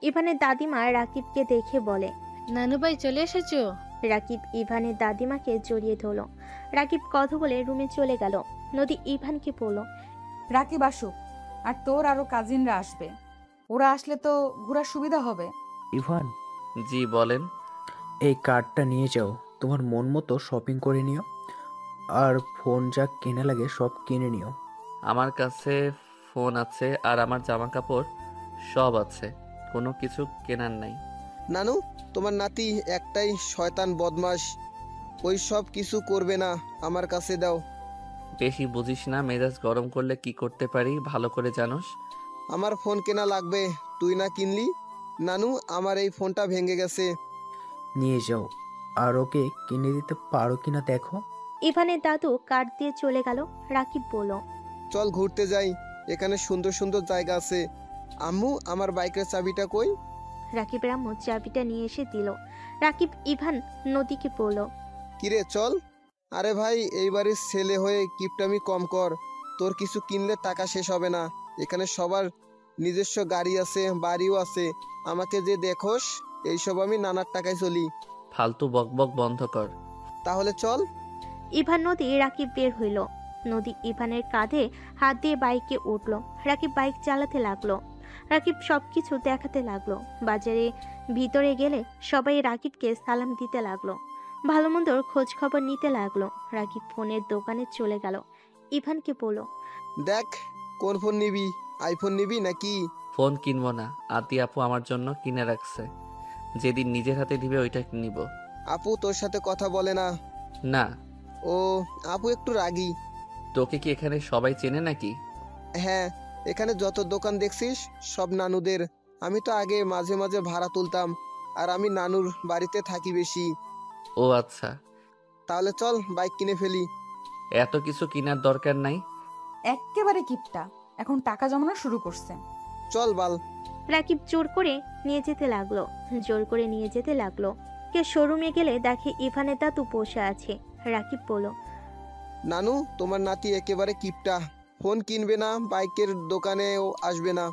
ইভানের দাদিমা রাকিবকে দেখে বলে, নানু ভাই চলে এসেছো? রাকিব ইভানের দাদিমাকে জড়িয়ে ধরল। রাকিব কথা বলে রুমে চলে গেল। নদী ইভানকে বলল, রাকিব আসুক, আর তোর আরো কাজিনরা আসবে। ওরা আসলে তো ঘোরার সুবিধা হবে। ইভান, জি বলেন। এই কার্ডটা নিয়ে যাও, তোমার মন মতো শপিং করে নিও, আর ফোন যা কেনা লাগে সব কিনে নিও। আমার কাছে ফোন আছে আর আমার জামা কাপড় সব আছে, কোনো কিছু কেনার নাই। নানু, তোমার নাতি একটাই শয়তান বদমাস, ওই সব কিছু করবে না, আমার কাছে দাও। বেশি বুঝিস না, মেজাজ গরম করলে কি করতে পারি ভালো করে জানোস। আমার ফোন কেনা লাগবে, তুই না কিনলি? নানু, আমার এই ফোনটা ভেঙে গেছে। নিয়ে যাও, আর ওকে কিনে দিতে পারো কিনা দেখো। ইভানের দাদু কার্ড দিয়ে চলে গেল। রাকিব বলল, চল ঘুরতে যাই, এখানে সুন্দর সুন্দর জায়গা আছে। আম্মু, আমার বাইকের চাবিটা কই? রাকিবের আম্মু চাবিটা নিয়ে এসে দিল। রাকিব ইভান নদীকে বলল, কিরে চল। আরে ভাই, এই বাড়ির ছেলে হয়ে কিপটামি কম কর। তোর কিছু কিনলে টাকা শেষ হবে না। এখানে সবার নিজস্ব গাড়ি আছে, বাড়িও আছে। আমাকে যে দেখোস, এইসব আমি নানার টাকায় চলি। ফালতু বকবক বন্ধ কর। তাহলে চল। ইভান নদী রাকিব বের হইল। নদী ইভানের কাঁধে হাত দিয়ে বাইকে উঠল। রাকিব বাইক চালাতে লাগলো। রাকিব সবকিছু দেখাতে লাগলো। বাজারে ভিতরে গেলে সবাই রাকিবকে সালাম দিতে লাগলো, ভালো মন্দর খোঁজ খবর নিতে লাগলো। রাকিব ফোনের দোকানে চলে গেল। ইভানকে বলল, দেখ, কোন ফোন নিবি? আইফোন নিবি নাকি? ফোন কিনবো না, আতি আপু আমার জন্য কিনে রাখছে। যেদিন নিজের হাতে দিবে ওইটা নিব। আপু তোর সাথে কথা বলে না? না। ও, আপু একটু রাগী। তোকে কি এখানে সবাই চেনে নাকি? হ্যাঁ, এখানে যত দোকান দেখছিস সব নানুদের। আমি তো আগে মাঝে মাঝে ভাড়া তুলতাম, আর আমি নানুর বাড়িতে থাকি বেশি। ও আচ্ছা। তাহলে চল বাইক কিনে ফেলি। এত কিছু কেনার দরকার নাই। এক্কেবারে কিপটা, এখন টাকা জমানো শুরু করছে। চল বাল। রাকিব জোর করে নিয়ে যেতে লাগলো। জোর করে নিয়ে যেতে লাগলো। কে শোরুমে গেলে দেখে ইভানের দাদু বসে আছে। রাকিব বলল, নানু, তোমার নাতি একেবারে কিপটা। ফোন কিনবে না, বাইকের দোকানেও আসবে না।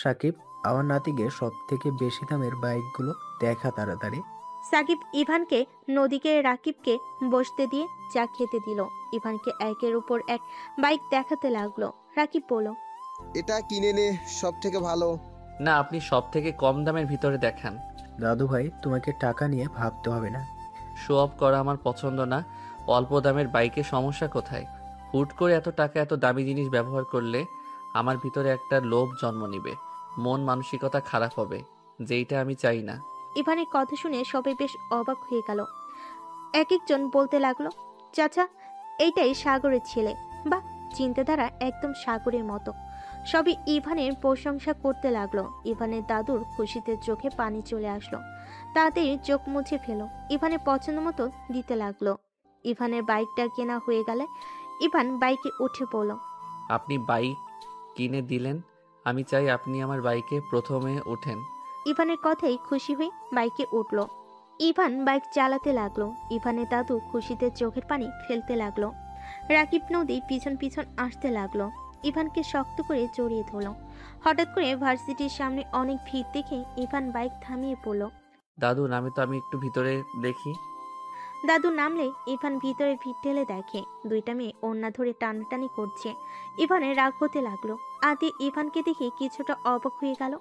সাকিব, আমার নাতিকে সব থেকে বেশি দামের বাইকগুলো দেখা তাড়াতাড়ি। সাকিব ইভানকে নদীকে রাকিবকে বসতে দিয়ে চা খেতে দিল। ইভানকে একের উপর এক বাইক দেখাতে লাগলো। রাকিব বলল, এটা কিনে নে, সব থেকে ভালো। না, আপনি সব থেকে কম দামের ভিতরে দেখান। দাদু ভাই, তোমাকে টাকা নিয়ে ভাবতে হবে না। শো অফ করা আমার পছন্দ না। অল্প দামের বাইকে সমস্যা কোথায়? হুট করে এত টাকা এত দামি জিনিস ব্যবহার করলে আমার ভিতরে একটা লোভ জন্ম নিবে, মন মানসিকতা খারাপ হবে, যেইটা আমি চাই না। ইভানের কথা শুনে সবাই বেশ অবাক হয়ে গেল। এক একজন বলতে লাগলো, চাচা, এইটাই সাগরের ছেলে। বা চিন্তাধারা একদম সাগরের মতো। সবই ইভানের প্রশংসা করতে লাগলো। ইভানের দাদুর খুশিতে চোখে পানি চলে আসলো। তাড়াতাড়ি চোখ মুছে ফেলো। ইভানের পছন্দ মতো দিতে লাগলো। ইভানের বাইকটা কেনা হয়ে গেলে ইভান বাইকে উঠে পড়ল। আপনি বাইক কিনে দিলেন, আমি চাই আপনি আমার বাইকে প্রথমে ওঠেন। ইভানের কথাই খুশি হয়ে বাইকে উঠল। ইভান বাইক চালাতে লাগলো। ইভানের দাদু খুশিতে চোখের পানি ফেলতে লাগলো। রাকিব নদী পিছন পিছন আসতে লাগলো। ইভানকে শক্ত করে জড়িয়ে ধরল। হঠাৎ করে ভার্সিটির সামনে অনেক ভিড় দেখে ইভান বাইক থামিয়ে পড়ল। দাদু নামে তো আমি একটু ভিতরে দেখি। দাদু নামলে ইভান ভিতরে ভিড় ঠেলে দেখে দুইটা মেয়ে ওড়না ধরে টানাটানি করছে। ইভানের রাগ হতে লাগলো। আদি ইভানকে দেখে কিছুটা অবাক হয়ে গেল।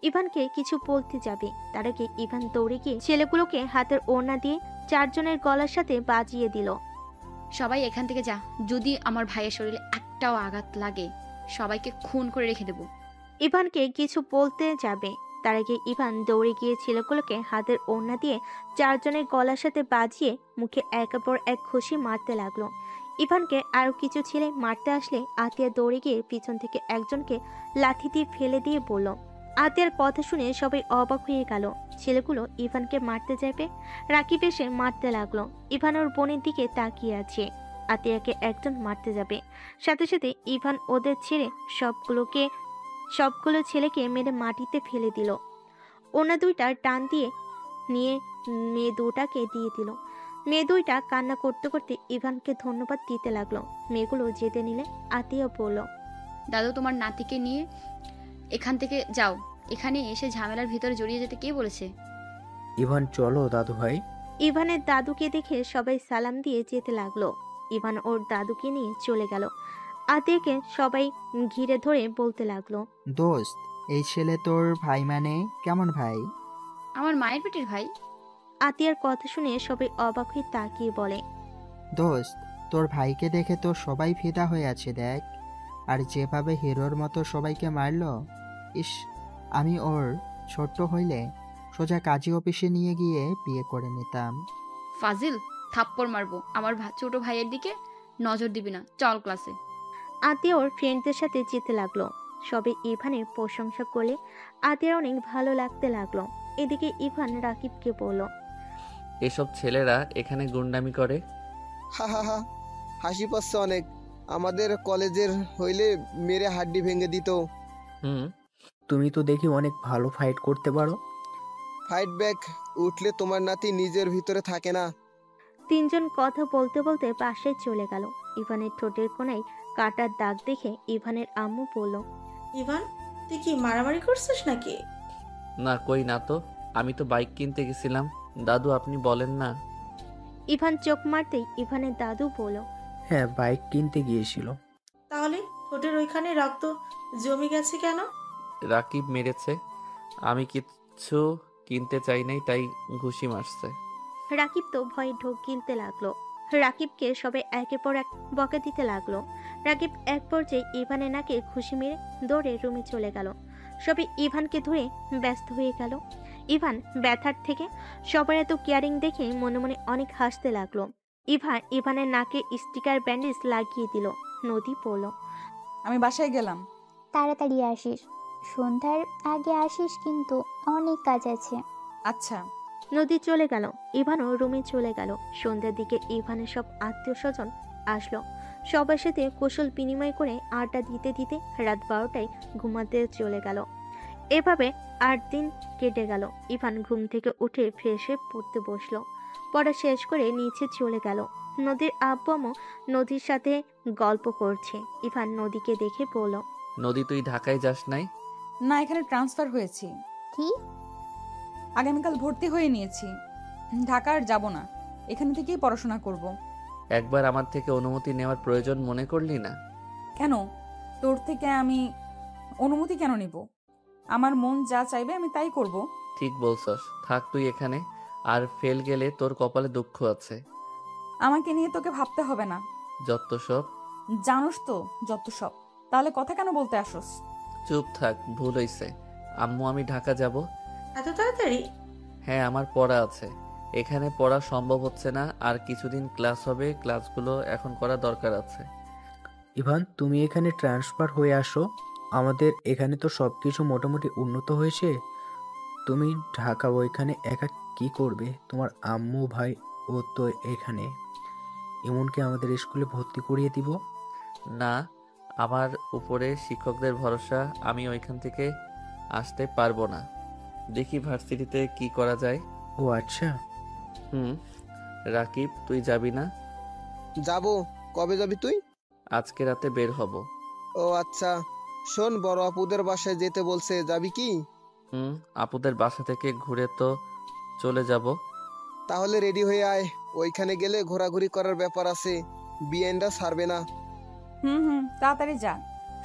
ইভানকে কিছু বলতে যাবে, তার আগে ইভান দৌড়ে গিয়ে ছেলেগুলোকে হাতের ওড়না দিয়ে চারজনের গলার সাথে বাজিয়ে দিল। সবাই এখান থেকে যা, যদি আমার ভাইয়ের শরীরে একটাও আঘাত লাগে সবাইকে খুন করে রেখে দেব। ইভানকে কিছু বলতে যাবে, তার আগে ইভান দৌড়ে গিয়ে ছেলেগুলোকে হাতের ওড়না দিয়ে চারজনের গলার সাথে বাজিয়ে মুখে একের পর এক ঘুষি মারতে লাগলো। ইভানকে আরো কিছু ছেলে মারতে আসলে আতিয়া দৌড়ে গিয়ে পিছন থেকে একজনকে লাঠি দিয়ে ফেলে দিয়ে বলল। আতিয়ার কথা শুনে সবাই অবাক হয়ে গেল। ছেলেগুলো ইভানকে মারতে যাবে, রাকিব এসে মারতে লাগলো। ইভান ওর বোনের দিকে তাকিয়ে আছে। আতিয়াকে একজন মারতে যাবে, সাথে সাথে ইভান ওদের ছেড়ে সবগুলো ছেলেকে মেরে মাটিতে ফেলে দিল। ওনা দুইটা টান দিয়ে নিয়ে মেয়ে দুটাকে দিয়ে দিল। মেয়ে দুইটা কান্না করতে করতে ইভানকে ধন্যবাদ দিতে লাগলো। মেয়েগুলো যেতে নিলে আতিয়া বলল, দাদু, তোমার নাতিকে নিয়ে এখান থেকে যাও। এখানে এসে ঝামেলার ভিতরে জড়িয়ে যেতে কে বলেছে? ইভান, চলো দাদু ভাই। ইভানের দাদুকে দেখে সবাই সালাম দিয়ে যেতে লাগলো। ইভান ওর দাদুকে নিয়ে চলে গেল। আতিয়াকে সবাই ঘিরে ধরে বলতে লাগলো, দোস্ত, এই ছেলে তোর ভাই মানে কেমন ভাই? আমার মায়ের পেটের ভাই। আতিয়ার কথা শুনে সবাই অবাক হয়ে তাকিয়ে বলে, দোস্ত, তোর ভাইকে দেখে তো সবাই ফিদা হয়ে আছে দেখ। আর যেভাবে হিরোর মতো সবাইকে মারলো, ইস, আমি ওর ছোট্ট হইলে সোজা কাজী অফিসে নিয়ে গিয়ে বিয়ে করে নিতাম। ফাজিল, থাপ্পড় মারবো। আমার ছোট ভাইয়ের দিকে নজর দিবি না, চল ক্লাসে। আতিয়া ওর ফ্রেন্ডদের সাথে যেতে লাগলো। সবে ইভানের প্রশংসা করলে আতিয়ার অনেক ভালো লাগতে লাগলো। এদিকে ইভান রাকিবকে বলল, এসব ছেলেরা এখানে গুন্ডামি করে। হা হা হা, হাসি পাচ্ছে অনেক। আমাদের কলেজের হইলে মেরে হাড্ডি ভেঙে দিত। হুম, তুমি তো দেখি অনেক ভালো ফাইট করতে পারো। ফাইট ব্যাক উঠলে তোমার নাতি নিজের ভিতরে থাকে না। তিনজন কথা বলতে বলতে পাশে চলে গেল। ইভানের ঠোঁটের কোণায় কাটার দাগ দেখে ইভানের আম্মু বলল, ইভান, তুই কি মারামারি করছিস নাকি? না কই না তো, আমি তো বাইক কিনতে গেছিলাম। দাদু আপনি বলেন না। ইভান চোখ মারতেই ইভানের দাদু বলল, হ্যাঁ, বাইক কিনতে গিয়েছিল। তাহলে ঠোঁটের ওইখানে রক্ত জমে গেছে কেন? রাকিব মেরেছে, আমি কিচ্ছু কিনতে চাই নাই, তাই ঘুষি মারছে। রাকিব তো ভয়ে ঢোক গিলতে লাগলো। রাকিবকে সবাই একের পর এক বকা দিতে লাগলো। রাকিব এক পর্যায়ে ইভানের নাকে খুশি মেরে দৌড়ে রুমে চলে গেল। সবাই ইভানকে ধরে ব্যস্ত হয়ে গেল। ইভান ব্যথার থেকে সবার এত কেয়ারিং দেখে মনে মনে অনেক হাসতে লাগলো। ইভানের নাকে স্টিকার ব্যান্ডেজ লাগিয়ে দিল। নদী বলল, আমি বাসায় গেলাম। তাড়াতাড়ি আসিস, সন্ধ্যার আগে আসিস, কিন্তু অনেক কাজ আছে। আচ্ছা। নদী চলে গেল। ইভানও রুমে চলে গেল। সন্ধ্যার দিকে ইভানের সব আত্মীয় স্বজন আসলো। সবার সাথে কুশল বিনিময় করে আড্ডা দিতে দিতে রাত 12টায় ঘুমাতে চলে গেল। এভাবে 8 দিন কেটে গেল। ইভান ঘুম থেকে উঠে ফ্রেশ হয়ে পড়তে বসলো। পড়া শেষ করে নিচে চলে গেল। নদীর আব্বু আম্মু নদীর সাথে গল্প করছে। ইভান নদীকে দেখে বলল, নদী তুই ঢাকায় যাস নাই? না, এখানে ট্রান্সফার হয়েছি। কি? আগামীকাল ভর্তি হয়ে নিয়েছি। ঢাকা আর যাব না, এখানে থেকেই পড়াশোনা করব। একবার আমার থেকে অনুমতি নেওয়ার প্রয়োজন মনে করলি না? কেন? তোর থেকে আমি অনুমতি কেন নিব? আমার মন যা চাইবে আমি তাই করব। ঠিক বলছস, থাক তুই এখানে। আর ফেল গেলে তোর কপালে দুঃখ আছে। আমাকে নিয়ে তোকে ভাবতে হবে না। যত সব। জানোস তো যত সব। তাহলে কথা কেন বলতে আসোস? চুপ থাক, ভুল হইছে। আম্মু আমি ঢাকা যাব। এত তাড়াতাড়ি? হ্যাঁ, আমার পড়া আছে। এখানে পড়া সম্ভব হচ্ছে না, আর কিছুদিন ক্লাস হবে, ক্লাসগুলো এখন করা দরকার আছে। ইভান, তুমি এখানে ট্রান্সফার হয়ে আসো। আমাদের এখানে তো সব কিছু মোটামুটি উন্নত হয়েছে। তুমি ঢাকা ওইখানে একা কি করবে? তোমার আম্মু ভাই ও তো এখানে। এমনকি আমাদের স্কুলে ভর্তি করিয়ে দিব। না, আমার উপরে শিক্ষকদের ভরসা, আমি ওইখান থেকে আসতে পারবো না। দেখি ভার্সিটিতে কি করা যায়। ও আচ্ছা। রাকিব, তুই যাবি না? যাব। কবে যাবি তুই? আজকে রাতে বের হব। ও আচ্ছা। শোন, বড় আপুদের বাসায় যেতে বলছে, যাবি কি? আপুদের বাসা থেকে ঘুরে তো চলে যাব। তাহলে রেডি হয়ে আয়, ওইখানে গেলে ঘোরাঘুরি করার ব্যাপার আছে, বিয়েনটা ছাড়বে না। তাড়াতাড়ি যা,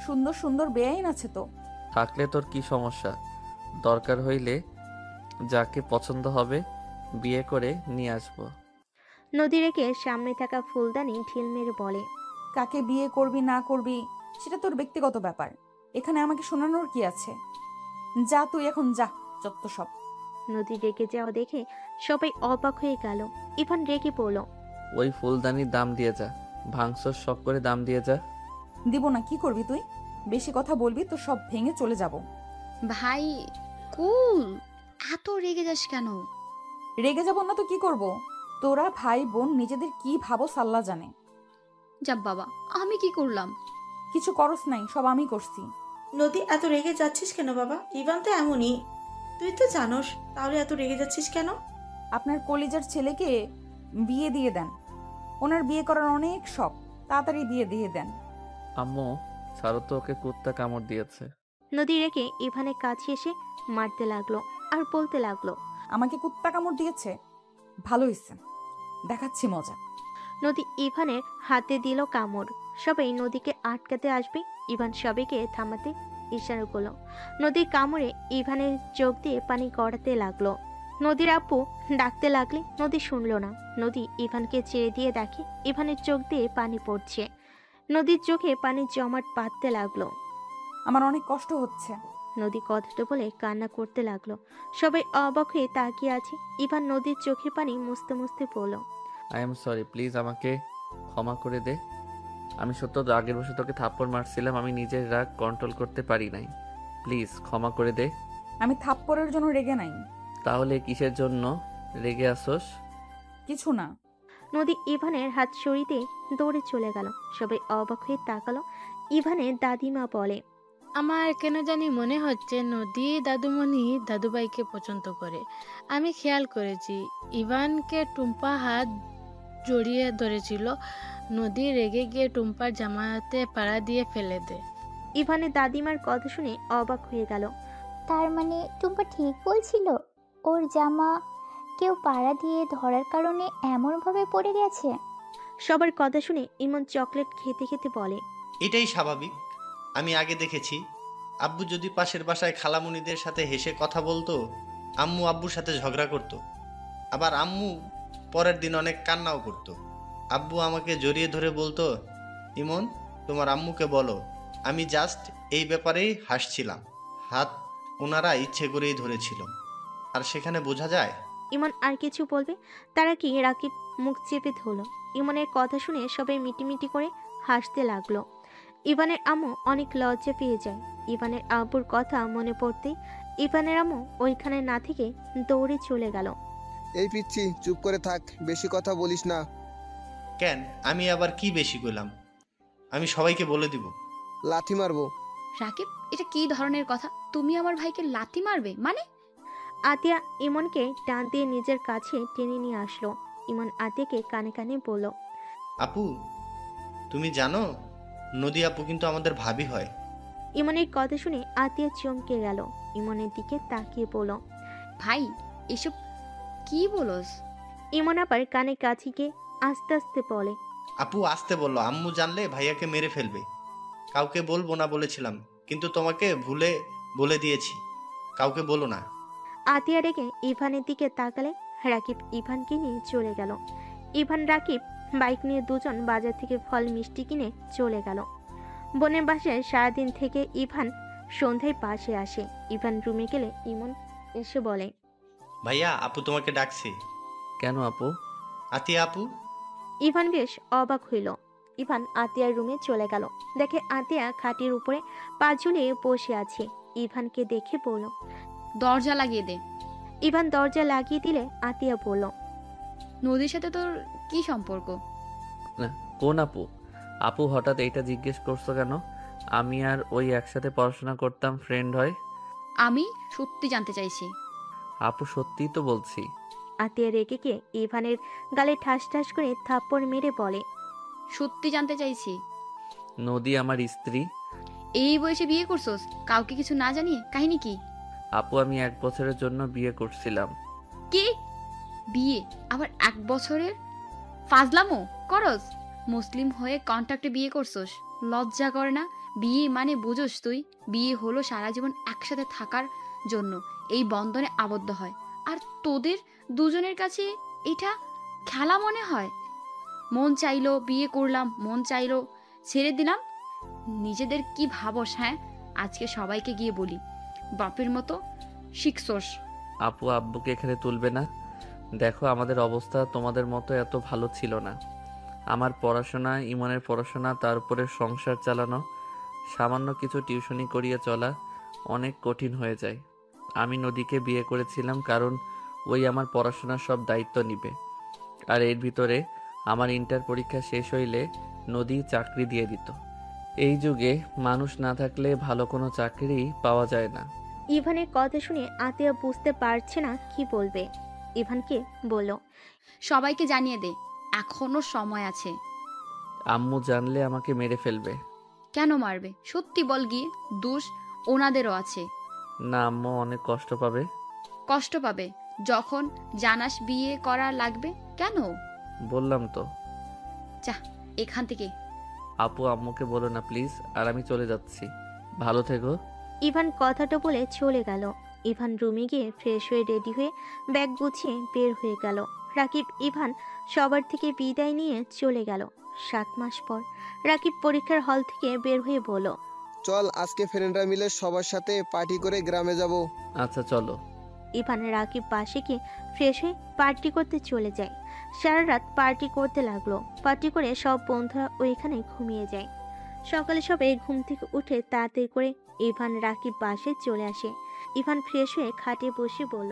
সুন্দর সুন্দর বেআইন আছে তো। থাকলে তোর কি সমস্যা? দরকার হইলে যাকে পছন্দ হবে বিয়ে করে নিয়ে আসবো। নদী রেখে সামনে থাকা ফুলদানি ঢিল মেরে বলে, কাকে বিয়ে করবি না করবি সেটা তোর ব্যক্তিগত ব্যাপার, এখানে আমাকে শোনানোর কি আছে? যা তুই এখন যা, যত সব। নদী রেগে যাওয়া দেখে সবাই অবাক হয়ে গেল। ইভান রেগে পড়ল, ওই ফুলদানির দাম দিয়ে যা, ভাঙসর সব করে দাম দিয়ে যা। দিব না। কি করবি তুই? বেশি কথা বলবি তো সব ভেঙে চলে যাব। ভাই কুল, এত রেগে যাস কেন? রেগে যাব না তো কি করব? তোরা ভাই বোন নিজেদের কি ভাবো সাল্লা জানে। যাব বাবা, আমি কি করলাম? কিছু করস নাই, সব আমি করছি। নদী, এত রেগে যাচ্ছিস কেন বাবা? ইভান তো এমনই, তুই তো জানোস, তাহলে এত রেগে যাচ্ছিস কেন? আপনার কলিজার ছেলেকে বিয়ে দিয়ে দেন, ওনার বিয়ে করার অনেক শখ, তাড়াতাড়ি বিয়ে দিয়ে দেন। আম্মু ছাড়ো তো, ওকে কুত্তা কামড় দিয়েছে। নদী রেখে ইভানের কাছে এসে মারতে লাগলো আর বলতে লাগলো, আমাকে কুত্তা কামড় দিয়েছে? ভালো হয়েছে, দেখাচ্ছি মজা। নদী ইভানের হাতে দিল কামড়। সবাই নদীকে আটকাতে আসবে, ইভান সবাইকে থামাতে ইশারা করলো। নদীর কামড়ে ইভানের চোখ দিয়ে পানি গড়াতে লাগলো। নদীর আপু ডাকতে লাগলে নদী শুনলো না। নদী ইভানকে ছেড়ে দিয়ে দেখে ইভানের চোখ দিয়ে পানি পড়ছে। নদীর চোখে পানি জমাট বাঁধতে লাগলো। আমার অনেক কষ্ট হচ্ছে। নদী কথাটা বলে কান্না করতে লাগলো। সবাই অবাক হয়ে তাকিয়ে আছে। ইভান নদীর চোখে পানি মুছতে মুছতে বলল, আই এম সরি, প্লিজ আমাকে ক্ষমা করে দে। আমি সত্য রাগের বসে তোকে থাপ্পড় মারছিলাম, আমি নিজের রাগ কন্ট্রোল করতে পারি নাই। প্লিজ ক্ষমা করে দে। আমি থাপ্পড়ের জন্য রেগে নাই। তাহলে কিসের জন্য রেগে আসোস? কিছু না। নদী ইভানের হাত সরিয়ে দৌড়ে চলে গেল। সবাই অবাক হয়ে তাকালো। ইভানের দাদিমা বলে, আমার কেন জানি মনে হচ্ছে নদী দাদুমণি দাদুভাইকে পছন্দ করে। আমি খেয়াল করেছি ইভানকে টুম্পা হাত জড়িয়ে ধরেছিল। নদী রেগে গিয়ে টুম্পার জামাতে পাড়া দিয়ে ফেলে দেয়। ইভানের দাদিমার কথা শুনে অবাক হয়ে গেল। তার মানে টুম্পা ঠিক বলছিল, ওর জামা কেউ পাড়া দিয়ে ধরার কারণে এমনভাবে পড়ে গেছে। সবার কথা শুনে ইমন চকলেট খেতে খেতে বলে, এটাই স্বাভাবিক। আমি আগে দেখেছি আব্বু যদি পাশের বাসায় খালামুনিদের সাথে হেসে কথা বলতো, আম্মু আব্বুর সাথে ঝগড়া করত। আবার আম্মু পরের দিন অনেক কান্নাও করত। আব্বু আমাকে জড়িয়ে ধরে বলতো, ইমন তোমার আম্মুকে বলো আমি জাস্ট এই ব্যাপারেই হাসছিলাম। হাত ওনারা ইচ্ছে করেই ধরেছিল। আর সেখানে বোঝা যায়। ইমন আর কিছু বলবে তারা কি রাকিব মুখ চেপে ধরল। ইমনের কথা শুনে সবাই মিটিমিটি করে হাসতে লাগলো। ইভানের আম্মু অনেক লজ্জা পেয়ে যায়। ইভানের আব্বুর কথা মনে পড়তে ইভানের আম্মু ওইখানে না থেকে দৌড়ে চলে গেল। এই পিচ্ছি চুপ করে থাক, বেশি কথা বলিস না। কেন আমি আবার কি বেশি করলাম? আমি সবাইকে বলে দিব। লাথি মারবো। রাকিব, এটা কি ধরনের কথা? তুমি আমার ভাইকে লাথি মারবে মানে? আতিয়া ইমনকে টান দিয়ে নিজের কাছে টেনে নিয়ে আসলো। ইমন আতিয়াকে কানে কানে বলল, আপু তুমি জানো নদী আপু কিন্তু আমাদের ভাবি হয়। ইমনের কথা শুনে আতিয়া চমকে গেল। ইমনের দিকে তাকিয়ে বলল, ভাই এসব কি বলস? ইমন আবার কানে কাছে গিয়ে আস্তে আস্তে বলে, আপু আসতে বললো, আম্মু জানলে ভাইয়াকে মেরে ফেলবে। কাউকে বলবো না বলেছিলাম, কিন্তু তোমাকে ভুলে বলে দিয়েছি, কাউকে বলো না। আতিয়া রেগে ইভানের দিকে তাকালে রাকিব ইভানকে নিয়ে চলে গেল। ইভান রাকিব বাইক নিয়ে দুজন বাজার থেকে ফল মিষ্টি কিনে চলে গেল। বোনের বাসায় সারাদিন থেকে ইভান সন্ধ্যায় পাশে আসে। ইভান রুমে গেলে ইমন এসে বলে, ভাইয়া আপু তোমাকে ডাকছে। কেন আপু? আতিয়া আপু। ইভান বেশ অবাক হইল। ইভান আতিয়ার রুমে চলে গেল। দেখে আতিয়া খাটের উপরে পা ঝুলিয়ে বসে আছে। ইভানকে দেখে বলল, দরজা লাগিয়ে দে। ইভান দরজা লাগিয়ে দিলে আতিয়া বলল, নদীর সাথে তোর কি সম্পর্ক? না, কোন আপু? আপু হঠাৎ এইটা জিজ্ঞেস করছো কেন? আমি আর ওই একসাথে পড়াশোনা করতাম, ফ্রেন্ড হয়। আমি সত্যি জানতে চাইছি। আপু সত্যিই তো বলছি। আতিয়া রেগে গিয়ে ইভানের গালে ঠাস ঠাস করে থাপ্পড় মেরে বলে, সত্যি জানতে চাইছি। নদী আমার স্ত্রী। এই বয়সে বিয়ে করছোস কাউকে কিছু না জানিয়ে? কাহিনী কি? আপু আমি 1 বছরের জন্য বিয়ে করছিলাম। কি? বিয়ে আবার 1 বছরের? ফাজলামো করস? মুসলিম হয়ে কন্ট্রাক্টে বিয়ে করছোস? লজ্জা করে না? বিয়ে মানে বুঝোস তুই? বিয়ে হলো সারা জীবন একসাথে থাকার জন্য, এই বন্ধনে আবদ্ধ হয়। আর তোদের দুজনের কাছে এটা খেলা মনে হয়? মন চাইলো বিয়ে করলাম, মন চাইলো ছেড়ে দিলাম। নিজেদের কি ভাবস? হ্যাঁ, আজকে সবাইকে গিয়ে বলি বাপের মতো শিখছোস। আপু আব্বুকে এখানে তুলবে না। দেখো আমাদের অবস্থা তোমাদের মতো এত ভালো ছিল না। আমার পড়াশোনা, ইমনের পড়াশোনা, তার উপরে সংসার চালানো, সামান্য কিছু টিউশনি করিয়ে চলা অনেক কঠিন হয়ে যায়। আমি নদীকে বিয়ে করেছিলাম কারণ ওই আমার পড়াশোনার সব দায়িত্ব নিবে। আর এর ভিতরে আমার ইন্টার পরীক্ষা শেষ হইলে নদী চাকরি দিয়ে দিত। এই যুগে মানুষ না থাকলে ভালো কোনো চাকরি পাওয়া যায় না। ইভানের কথা শুনে আতিয়া বুঝতে পারছে না কি বলবে। ইভানকে বলল, সবাইকে জানিয়ে দে, এখনো সময় আছে। আম্মু জানলে আমাকে মেরে ফেলবে। কেন মারবে? সত্যি বল গিয়ে, দোষ ওনাদেরও আছে। না, আম্মু অনেক কষ্ট পাবে। কষ্ট পাবে যখন জানাস বিয়ে করা লাগবে। কেন? বললাম তো। যা এখান থেকে। আপু আম্মুকে বলো না প্লিজ, আর আমি চলে যাচ্ছি। ভালো থেকো। ইভান কথাটা বলে চলে গেল। ইভান রুমে গিয়ে ফ্রেশ হয়ে রেডি হয়ে ব্যাগ গুছিয়ে বের হয়ে গেল। রাকিব ইভান সবার থেকে বিদায় নিয়ে চলে গেল। 7 মাস পর রাকিব পরীক্ষার হল থেকে বের হয়ে বলল, চল আজকে ফ্রেন্ডরা মিলে সবার সাথে পার্টি করে গ্রামে যাব। আচ্ছা চলো। ইভান রাকিব পাশে গিয়ে ফ্রেশ হয়ে পার্টি করতে চলে যায়। সারা রাত পার্টি করতে লাগলো। পার্টি করে সব বন্ধুরা ওইখানে ঘুমিয়ে যায়। সকালে সবাই ঘুম থেকে উঠে তাড়াতাড়ি করে ইভান রাকিব বাসায় চলে আসে। ইভান ফ্রেশ হয়ে খাটে বসে বলল,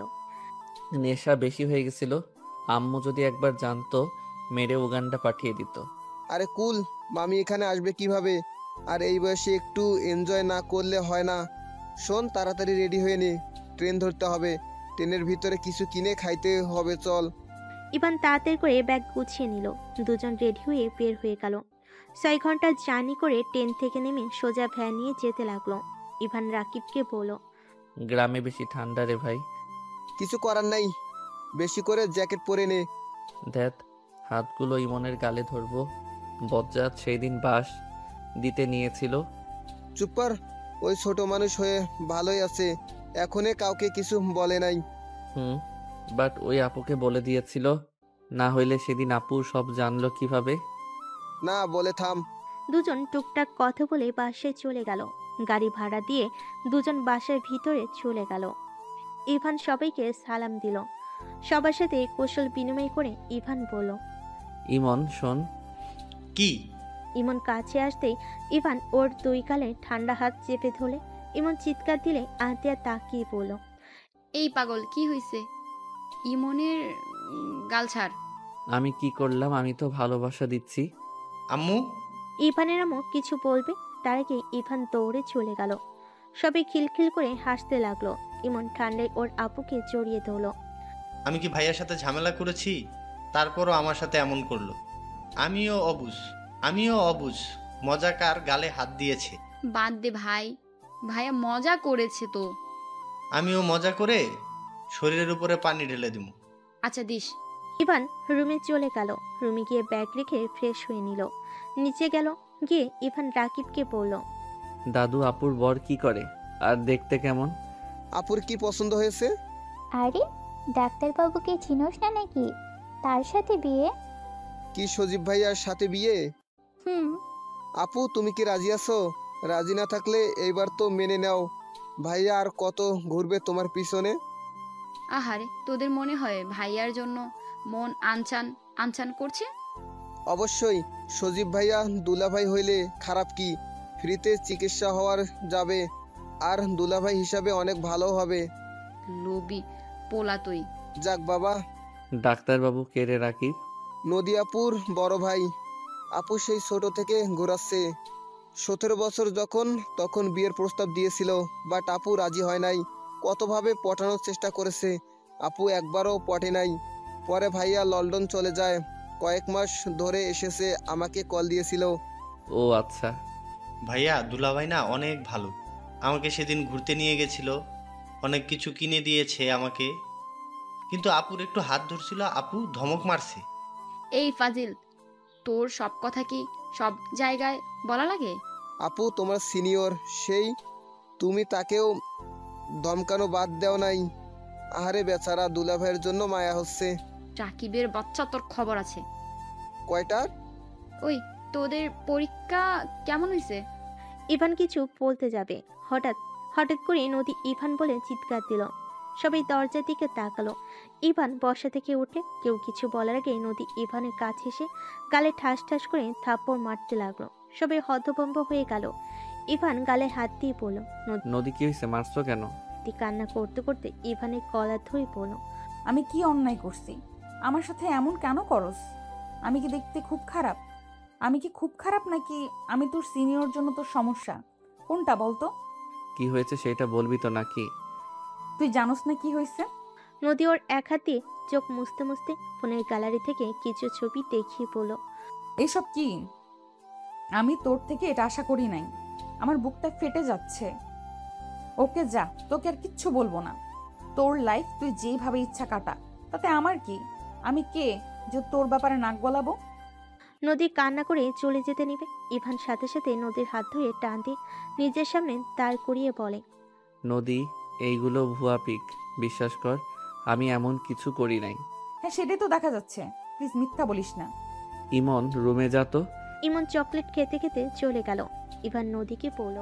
নেশা বেশি হয়ে গেছিল। আম্মু যদি একবার জানতো মেরে উগান্ডা পাঠিয়ে দিত। আরে কুল, মামি এখানে আসবে কিভাবে? আর এই বয়সে একটু এনজয় না করলে হয় না। শোন, তাড়াতাড়ি রেডি হয়ে নে, ট্রেন ধরতে হবে। ট্রেনের ভিতরে কিছু কিনে খাইতে হবে, চল। ইভান তাড়াতাড়ি করে ব্যাগ গুছিয়ে নিল। দুজন রেডি হয়ে বের হয়ে গেল। 6 ঘন্টা জার্নি করে ট্রেন থেকে নেমে সোজা ভ্যান নিয়ে যেতে লাগলো। ইভান রাকিবকে বলল, গ্রামে বেশি ঠান্ডা রে ভাই। কিছু করার নাই, বেশি করে জ্যাকেট পরে নে। ধ্যাত, হাতগুলো ইমনের গালে ধরবো। বজ্জাত সেই দিন বাস দিতে নিয়েছিল। চুপ কর, ওই ছোট মানুষ হয়ে ভালোই আছে, এখনে কাউকে কিছু বলে নাই। বাট ওই আপুকে বলে দিয়েছিল, না হইলে সেদিন আপু সব জানলো কিভাবে? না বলে থাম। দুজন টুকটাক কথা বলে বাসায় চলে গেল। গাড়ি ভাড়া দিয়ে দুজন বাসার ভিতরে চলে গেল। ইভান সবাইকে সালাম দিল। সবার সাথে কৌশল বিনিময় করে ইভান বলল, ইমন শোন। কি? ইমন কাছে আসতেই ইভান ওর দুই গালে ঠান্ডা হাত চেপে ধরলে। ইমন চিৎকার দিলে আতিয়া তাকিয়ে বলল, এই পাগল, কি হয়েছে? ইমনের গাল ছাড়। আমি কি করলাম? আমি তো ভালোবাসা দিচ্ছি। আম্মু। ইভানের আম্মু কিছু বলবে তার আগে ইভান দৌড়ে চলে গেল। সবাই খিলখিল করে হাসতে লাগলো। ইমন ঠান্ডায় ওর আপুকে জড়িয়ে ধরলো। আমি কি ভাইয়ার সাথে ঝামেলা করেছি? তারপরও আমার সাথে এমন করলো। আমিও অবুঝ। মজাকার গালে হাত দিয়েছে। বাদ দে ভাই, ভাইয়া মজা করেছে তো। আমিও মজা করে শরীরের উপরে পানি ঢেলে দিব। আচ্ছা দিস। ইভান রুমে চলে গেল। রুমে গিয়ে ব্যাগ রেখে ফ্রেশ হয়ে নিল। নিচে গেল। গিয়ে ইভান রাকিবকে বলল, দাদু আপুর বর কি করে আর দেখতে কেমন? আপুর কি পছন্দ হয়েছে? আরে ডাক্তারবাবুকে চিনোস না নাকি? তার সাথে বিয়ে? কি সজীব ভাইয়ার সাথে বিয়ে? আপু তুমি কি রাজি আছো? রাজি না থাকলে এইবার তো মেনে নাও। ভাইয়া আর কত ঘুরবে তোমার পিছনে? আহারে, তোদের মনে হয় ভাইয়ার জন্য মন আনচান আনচান করছে? অবশ্যই। সজীব ভাইয়া দুলাভাই হইলে খারাপ কি? ফ্রিতে চিকিৎসা হওয়ার যাবে, আর দুলাভাই হিসাবে অনেক ভালো হবে। লোভী পোলা তুই। যাক বাবা। ডাক্তারবাবু কে রে রাকিব? নদী আপুর বড় ভাই। আপু সেই ছোট থেকে ঘোরাচ্ছে। 17 বছর যখন তখন বিয়ের প্রস্তাব দিয়েছিল, বাট আপু রাজি হয় নাই। কতভাবে পটানোর চেষ্টা করেছে, আপু একবারও পটে নাই। পরে ভাইয়া লন্ডন চলে যায়, কয়েক মাস ধরে এসেছে, আমাকে কল দিয়েছিল। ও আচ্ছা। ভাইয়া দুলাভাই না অনেক ভালো। আমাকে সেদিন ঘুরতে নিয়ে গেছিল, অনেক কিছু কিনে দিয়েছে আমাকে। কিন্তু আপুর একটু হাত ধরছিল, আপু ধমক মারছে। এই ফাজিল, তোর সব কথা কি সব জায়গায় বলা লাগে? আপু তোমার সিনিয়র, সেই তুমি তাকেও ধমকানো বাদ দেও নাই। আহারে বেচারা, দুলাভাইয়ের জন্য মায়া হচ্ছে। রাকিবের বাচ্চা, তোর খবর আছে? কয়টার? ওই তোদের পরীক্ষা কেমন হয়েছে? ইভান কিছু বলতে যাবে, হঠাৎ হঠাৎ করে নদী ইভান বলে চিৎকার দিল। সবাই দরজার দিকে তাকালো। ইভান বসা থেকে উঠলে কেউ কিছু বলার আগে নদী ইভানের কাছে এসে গালে ঠাস ঠাস করে থাপ্পড় মারতে লাগলো। সবাই হতভম্ব হয়ে গেল। ইভান গালে হাত দিয়ে বলল, নদী কি হয়েছে? মারছো কেন? কান্না করতে করতে ইভানের গলা ধরে বলল, আমি কি অন্যায় করছি? আমার সাথে এমন কেন করস? আমি কি দেখতে খুব খারাপ? আমি কি খুব খারাপ নাকি আমি তোর সিনিয়র জন্য তোর সমস্যা? কোনটা বলতো? কি হয়েছে সেটা বলবি তো নাকি? তুই জানোস না কি হয়েছে? নদী ওর এক হাতে চোখ মুছতে মুছতে ফোনের গ্যালারি থেকে কিছু ছবি দেখিয়ে বলল, এসব কি? আমি তোর থেকে এটা আশা করি নাই। আমার বুকটা ফেটে যাচ্ছে। ওকে যা, তোকে আর কিচ্ছু বলবো না। তোর লাইফ তুই যেভাবে ইচ্ছা কাটা, তাতে আমার কি? আমি কে যে তোর ব্যাপারে নাক গলাবো? নদী কান্না করে চলে যেতে নিবে। ইভান সাথে সাথে নদীর হাত ধরে টান দিয়ে নিজের সামনে দাঁড় করিয়ে বলে, নদী, এইগুলো ভুয়া পিক, বিশ্বাস কর, আমি এমন কিছু করি নাই। হ্যাঁ, সেটাই তো দেখা যাচ্ছে। প্লিজ মিথ্যা বলিস না। ইমন রুমে যা তো। ইমন চকলেট খেতে খেতে চলে গেল। ইভান নদীকে বলল,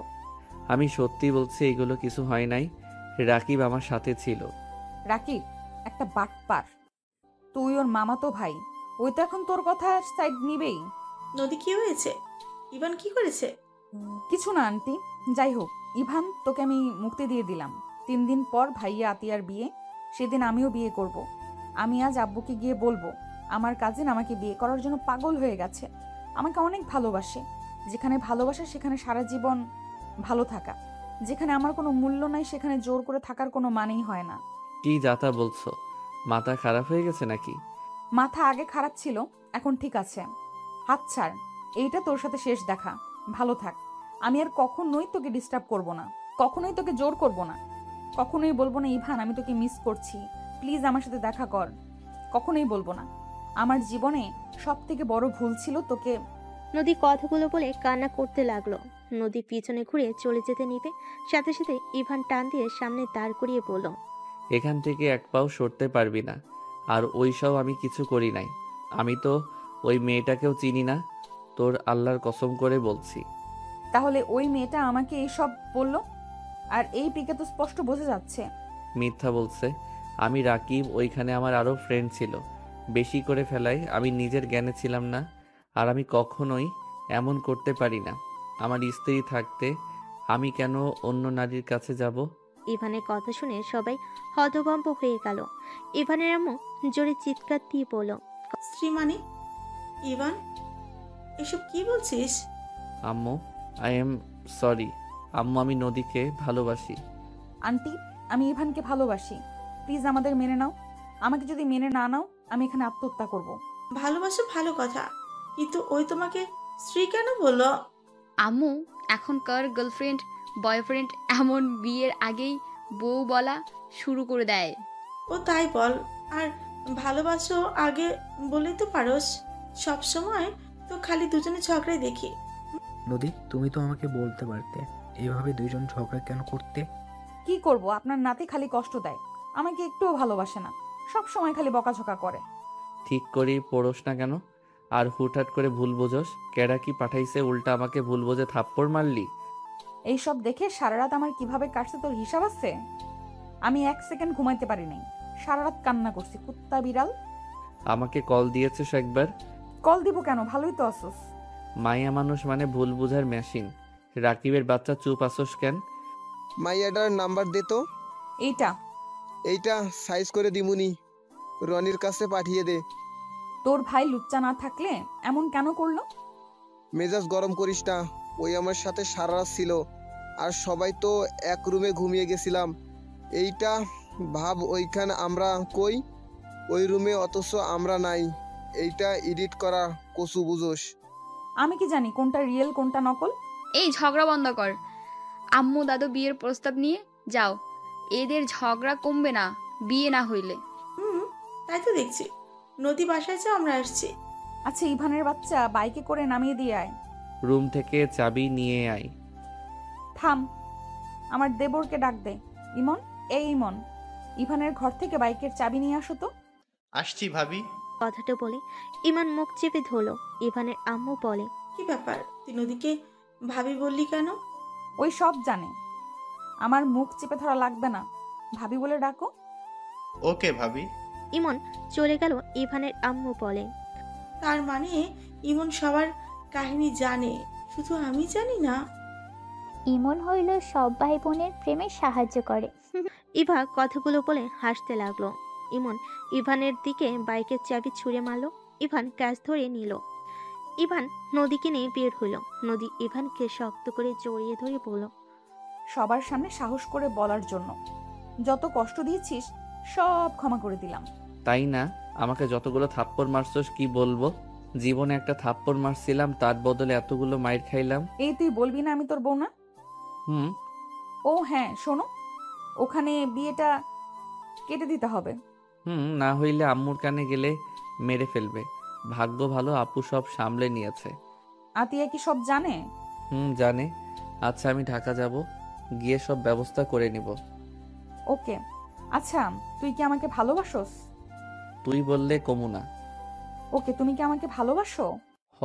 আমি সত্যি বলছি, এগুলো কিছু হয় নাই। রাকিব আমার সাথে ছিল। রাকিব একটা বাটপার। তুই ওর মামাতো ভাই, ওই তো এখন তোর কথা সাইড নিবেই। নদী কি হয়েছে? ইভান কি করেছে? কিছু না আন্টি, যাই হোক, ইভান তোকে আমি মুক্তি দিয়ে দিলাম। 3 দিন পর ভাইয়া আতিয়ার বিয়ে, সেদিন আমিও বিয়ে করব। আমি আজ আব্বুকে গিয়ে বলবো আমার কাজিন আমাকে বিয়ে করার জন্য পাগল হয়ে গেছে, আমাকে অনেক ভালোবাসে। যেখানে ভালোবাসে সেখানে সারা জীবন ভালো থাকা, যেখানে আমার কোনো মূল্য নাই সেখানে জোর করে থাকার কোনো মানেই হয় না। কি যাতা বলছো? মাথা খারাপ হয়ে গেছে নাকি? মাথা আগে খারাপ ছিল, এখন ঠিক আছে। হাত ছাড়, এইটা তোর সাথে শেষ দেখা। ভালো থাক। আমি আর কখনোই তোকে ডিস্টার্ব করব না, কখনোই তোকে জোর করব না, কখনোই বলবো না ইভান আমি তোকে মিস করছি, প্লিজ আমার সাথে দেখা কর। কখনোই বলবো না। আমার জীবনে সব থেকে বড় ভুল ছিল তোকে। নদী কথাগুলো বলে কান্না করতে লাগলো। নদী পিছনে ঘুরে চলে যেতে নিবে, সাথে সাথে ইভান টান দিয়ে সামনে দাঁড় করিয়ে বলল, এখান থেকে এক পাও সরতে পারবি না। আর ওই সব আমি কিছু করি নাই। আমি তো ওই মেয়েটাকেও চিনি না, তোর আল্লাহর কসম করে বলছি। তাহলে ওই মেয়েটা আমাকে এইসব বললো? আর এই পিকে তো স্পষ্ট বোঝা যাচ্ছে। মিথ্যা বলছে। আমি রাকিব, ওইখানে আমার আরও ফ্রেন্ড ছিল। বেশি করে ফেলায় আমি নিজের জ্ঞানে ছিলাম না। আর আমি কখনোই এমন করতে পারি না। আমার স্ত্রী থাকতে আমি কেন অন্য নারীর কাছে যাব? ইভানের কথা শুনে সবাই হতভম্ব হয়ে গেল। ইভানের আম্মু জোরে চিৎকার দিয়ে বলল, স্ত্রী মানে? ইভান, এসব কি বলছিস? আম্মু, আই এম সরি আম্মু, আমি নদীকে ভালোবাসি। আন্টি, আমি ইভানকে ভালোবাসি, প্লিজ আমাদের মেনে নাও। আমাকে যদি মেনে না নাও আমি এখানে আত্মহত্যা করব। ভালোবাসো ভালো কথা, কিন্তু ওই তোমাকে স্ত্রী কেন বললো? আম্মু, এখনকার গার্লফ্রেন্ড বয়ফ্রেন্ড এমন বিয়ের আগেই বউ বলা শুরু করে দেয়। ও তাই বল। আর ভালোবাসো আগে বলেই তো পারোস। সব সময় তো খালি দুজনে ঝগড়াই দেখি। নদী, তুমি তো আমাকে বলতে পারতে এভাবে দুইজন ঝগড়া কেন করতে। কি করব, আপনার নাতি খালি কষ্ট দেয়, আমাকে একটুও ভালোবাসে না, সব সময় খালি বকাঝকা করে। ঠিক করি পড়োস না কেন? আর হুটহাট করে ভুল বোঝস। কেডা কি পাঠাইছে উল্টা আমাকে ভুল বোঝে থাপ্পড় মারলি? এইসব দেখে সারা রাত আমার কিভাবে কাটছে তোর হিসাব আছে? আমি 1 সেকেন্ড ঘুমাইতে পারি নাই, সারা রাত কান্না করছি, কুত্তা বিড়াল। আমাকে কল দিয়েছিস একবার? কল দিব কেন, ভালোই তো আসোস। মাইয়া মানুষ মানে ভুল বুঝার মেশিন। রাকিবের বাচ্চা, চুপ আসোস কেন? মাইয়াটার নাম্বার দে তো। এইটা সাইজ করে দিমুনি, রনির কাছে পাঠিয়ে দে। তোর ভাই লুচ্চা না থাকলে এমন কেন করলো? মেজাজ গরম করিস না, ওই আমার সাথে সারা রাত ছিল, আর সবাই তো এক রুমে ঘুমিয়ে গেছিলাম। এইটা ভাব, ওইখানে আমরা কই, ওই রুমে, অথচ আমরা নাই। এইটা এডিট করা কচু বুঝোস। আমি কি জানি কোনটা রিয়েল কোনটা নকল? এই ঝগড়া বন্ধ কর। আম্মু দাদু বিয়ের প্রস্তাব নিয়ে যাও, এদের ঝগড়া কমবে না বিয়ে না হইলে। তাই তো দেখছি। নদী বাসায় যাও, আমরা আসছি। আচ্ছা, ইভানের বাচ্চা বাইকে করে নামিয়ে দিয়ে আয়। রুম থেকে চাবি নিয়ে আয়। থাম, আমার দেবরকে ডাক দে। ইমন, এই ইমন, ইভানের ঘর থেকে বাইকের চাবি নিয়ে আসো তো। আসছি ভাবি। কথাটা বলে ইমান মুখ চেপে ধরল। ইভানের আম্মু বলে, কি ব্যাপার, তুই নদীকে ভাবি বললি কেন? ওই সব জানে, আমার মুখ চেপে ধরা লাগবে না, ভাবি বলে ডাকো। ওকে ভাবি। ইমন চলে গেল। ইভানের আম্মু বলে, তার মানে ইমন সবার কাহিনী জানে, শুধু আমি জানি না। ইমন হইল সব ভাই বোনের প্রেমে সাহায্য করে। ইভা কথাগুলো বলে হাসতে লাগলো। ইমন ইভানের দিকে বাইকের চাবি ছুঁড়ে মারল। ইভান ক্যাচ ধরে নিল। ইভান নদীকে নিয়ে বের হইল। নদী ইভানকে শক্ত করে জড়িয়ে ধরে বলল, সবার সামনে সাহস করে বলার জন্য যত কষ্ট দিয়েছিস সব ক্ষমা করে দিলাম। তাই না? আমাকে যতগুলো থাপ্পড় মারছস কি বলবো? জীবনে একটা থাপ্পড় মারছিলাম, তার বদলে এতগুলো মাইর খাইলাম। এই তুই বলবি না আমি তোর বউ না? ও হ্যাঁ, শোনো, ওখানে বিয়েটা কেটে দিতে হবে। না হইলে আম্মুর কানে গেলে মেরে ফেলবে। ভাগ্য ভালো আপু সব সামলে নিয়েছে। আতিয়া কি সব জানে? জানে। আচ্ছা, আমি ঢাকা যাব, গিয়ে সব ব্যবস্থা করে নিব। ওকে। আচ্ছা, তুই কি আমাকে ভালোবাসোস? তুই বললে কমু না। ওকে, তুমি কি আমাকে ভালোবাসো? হ।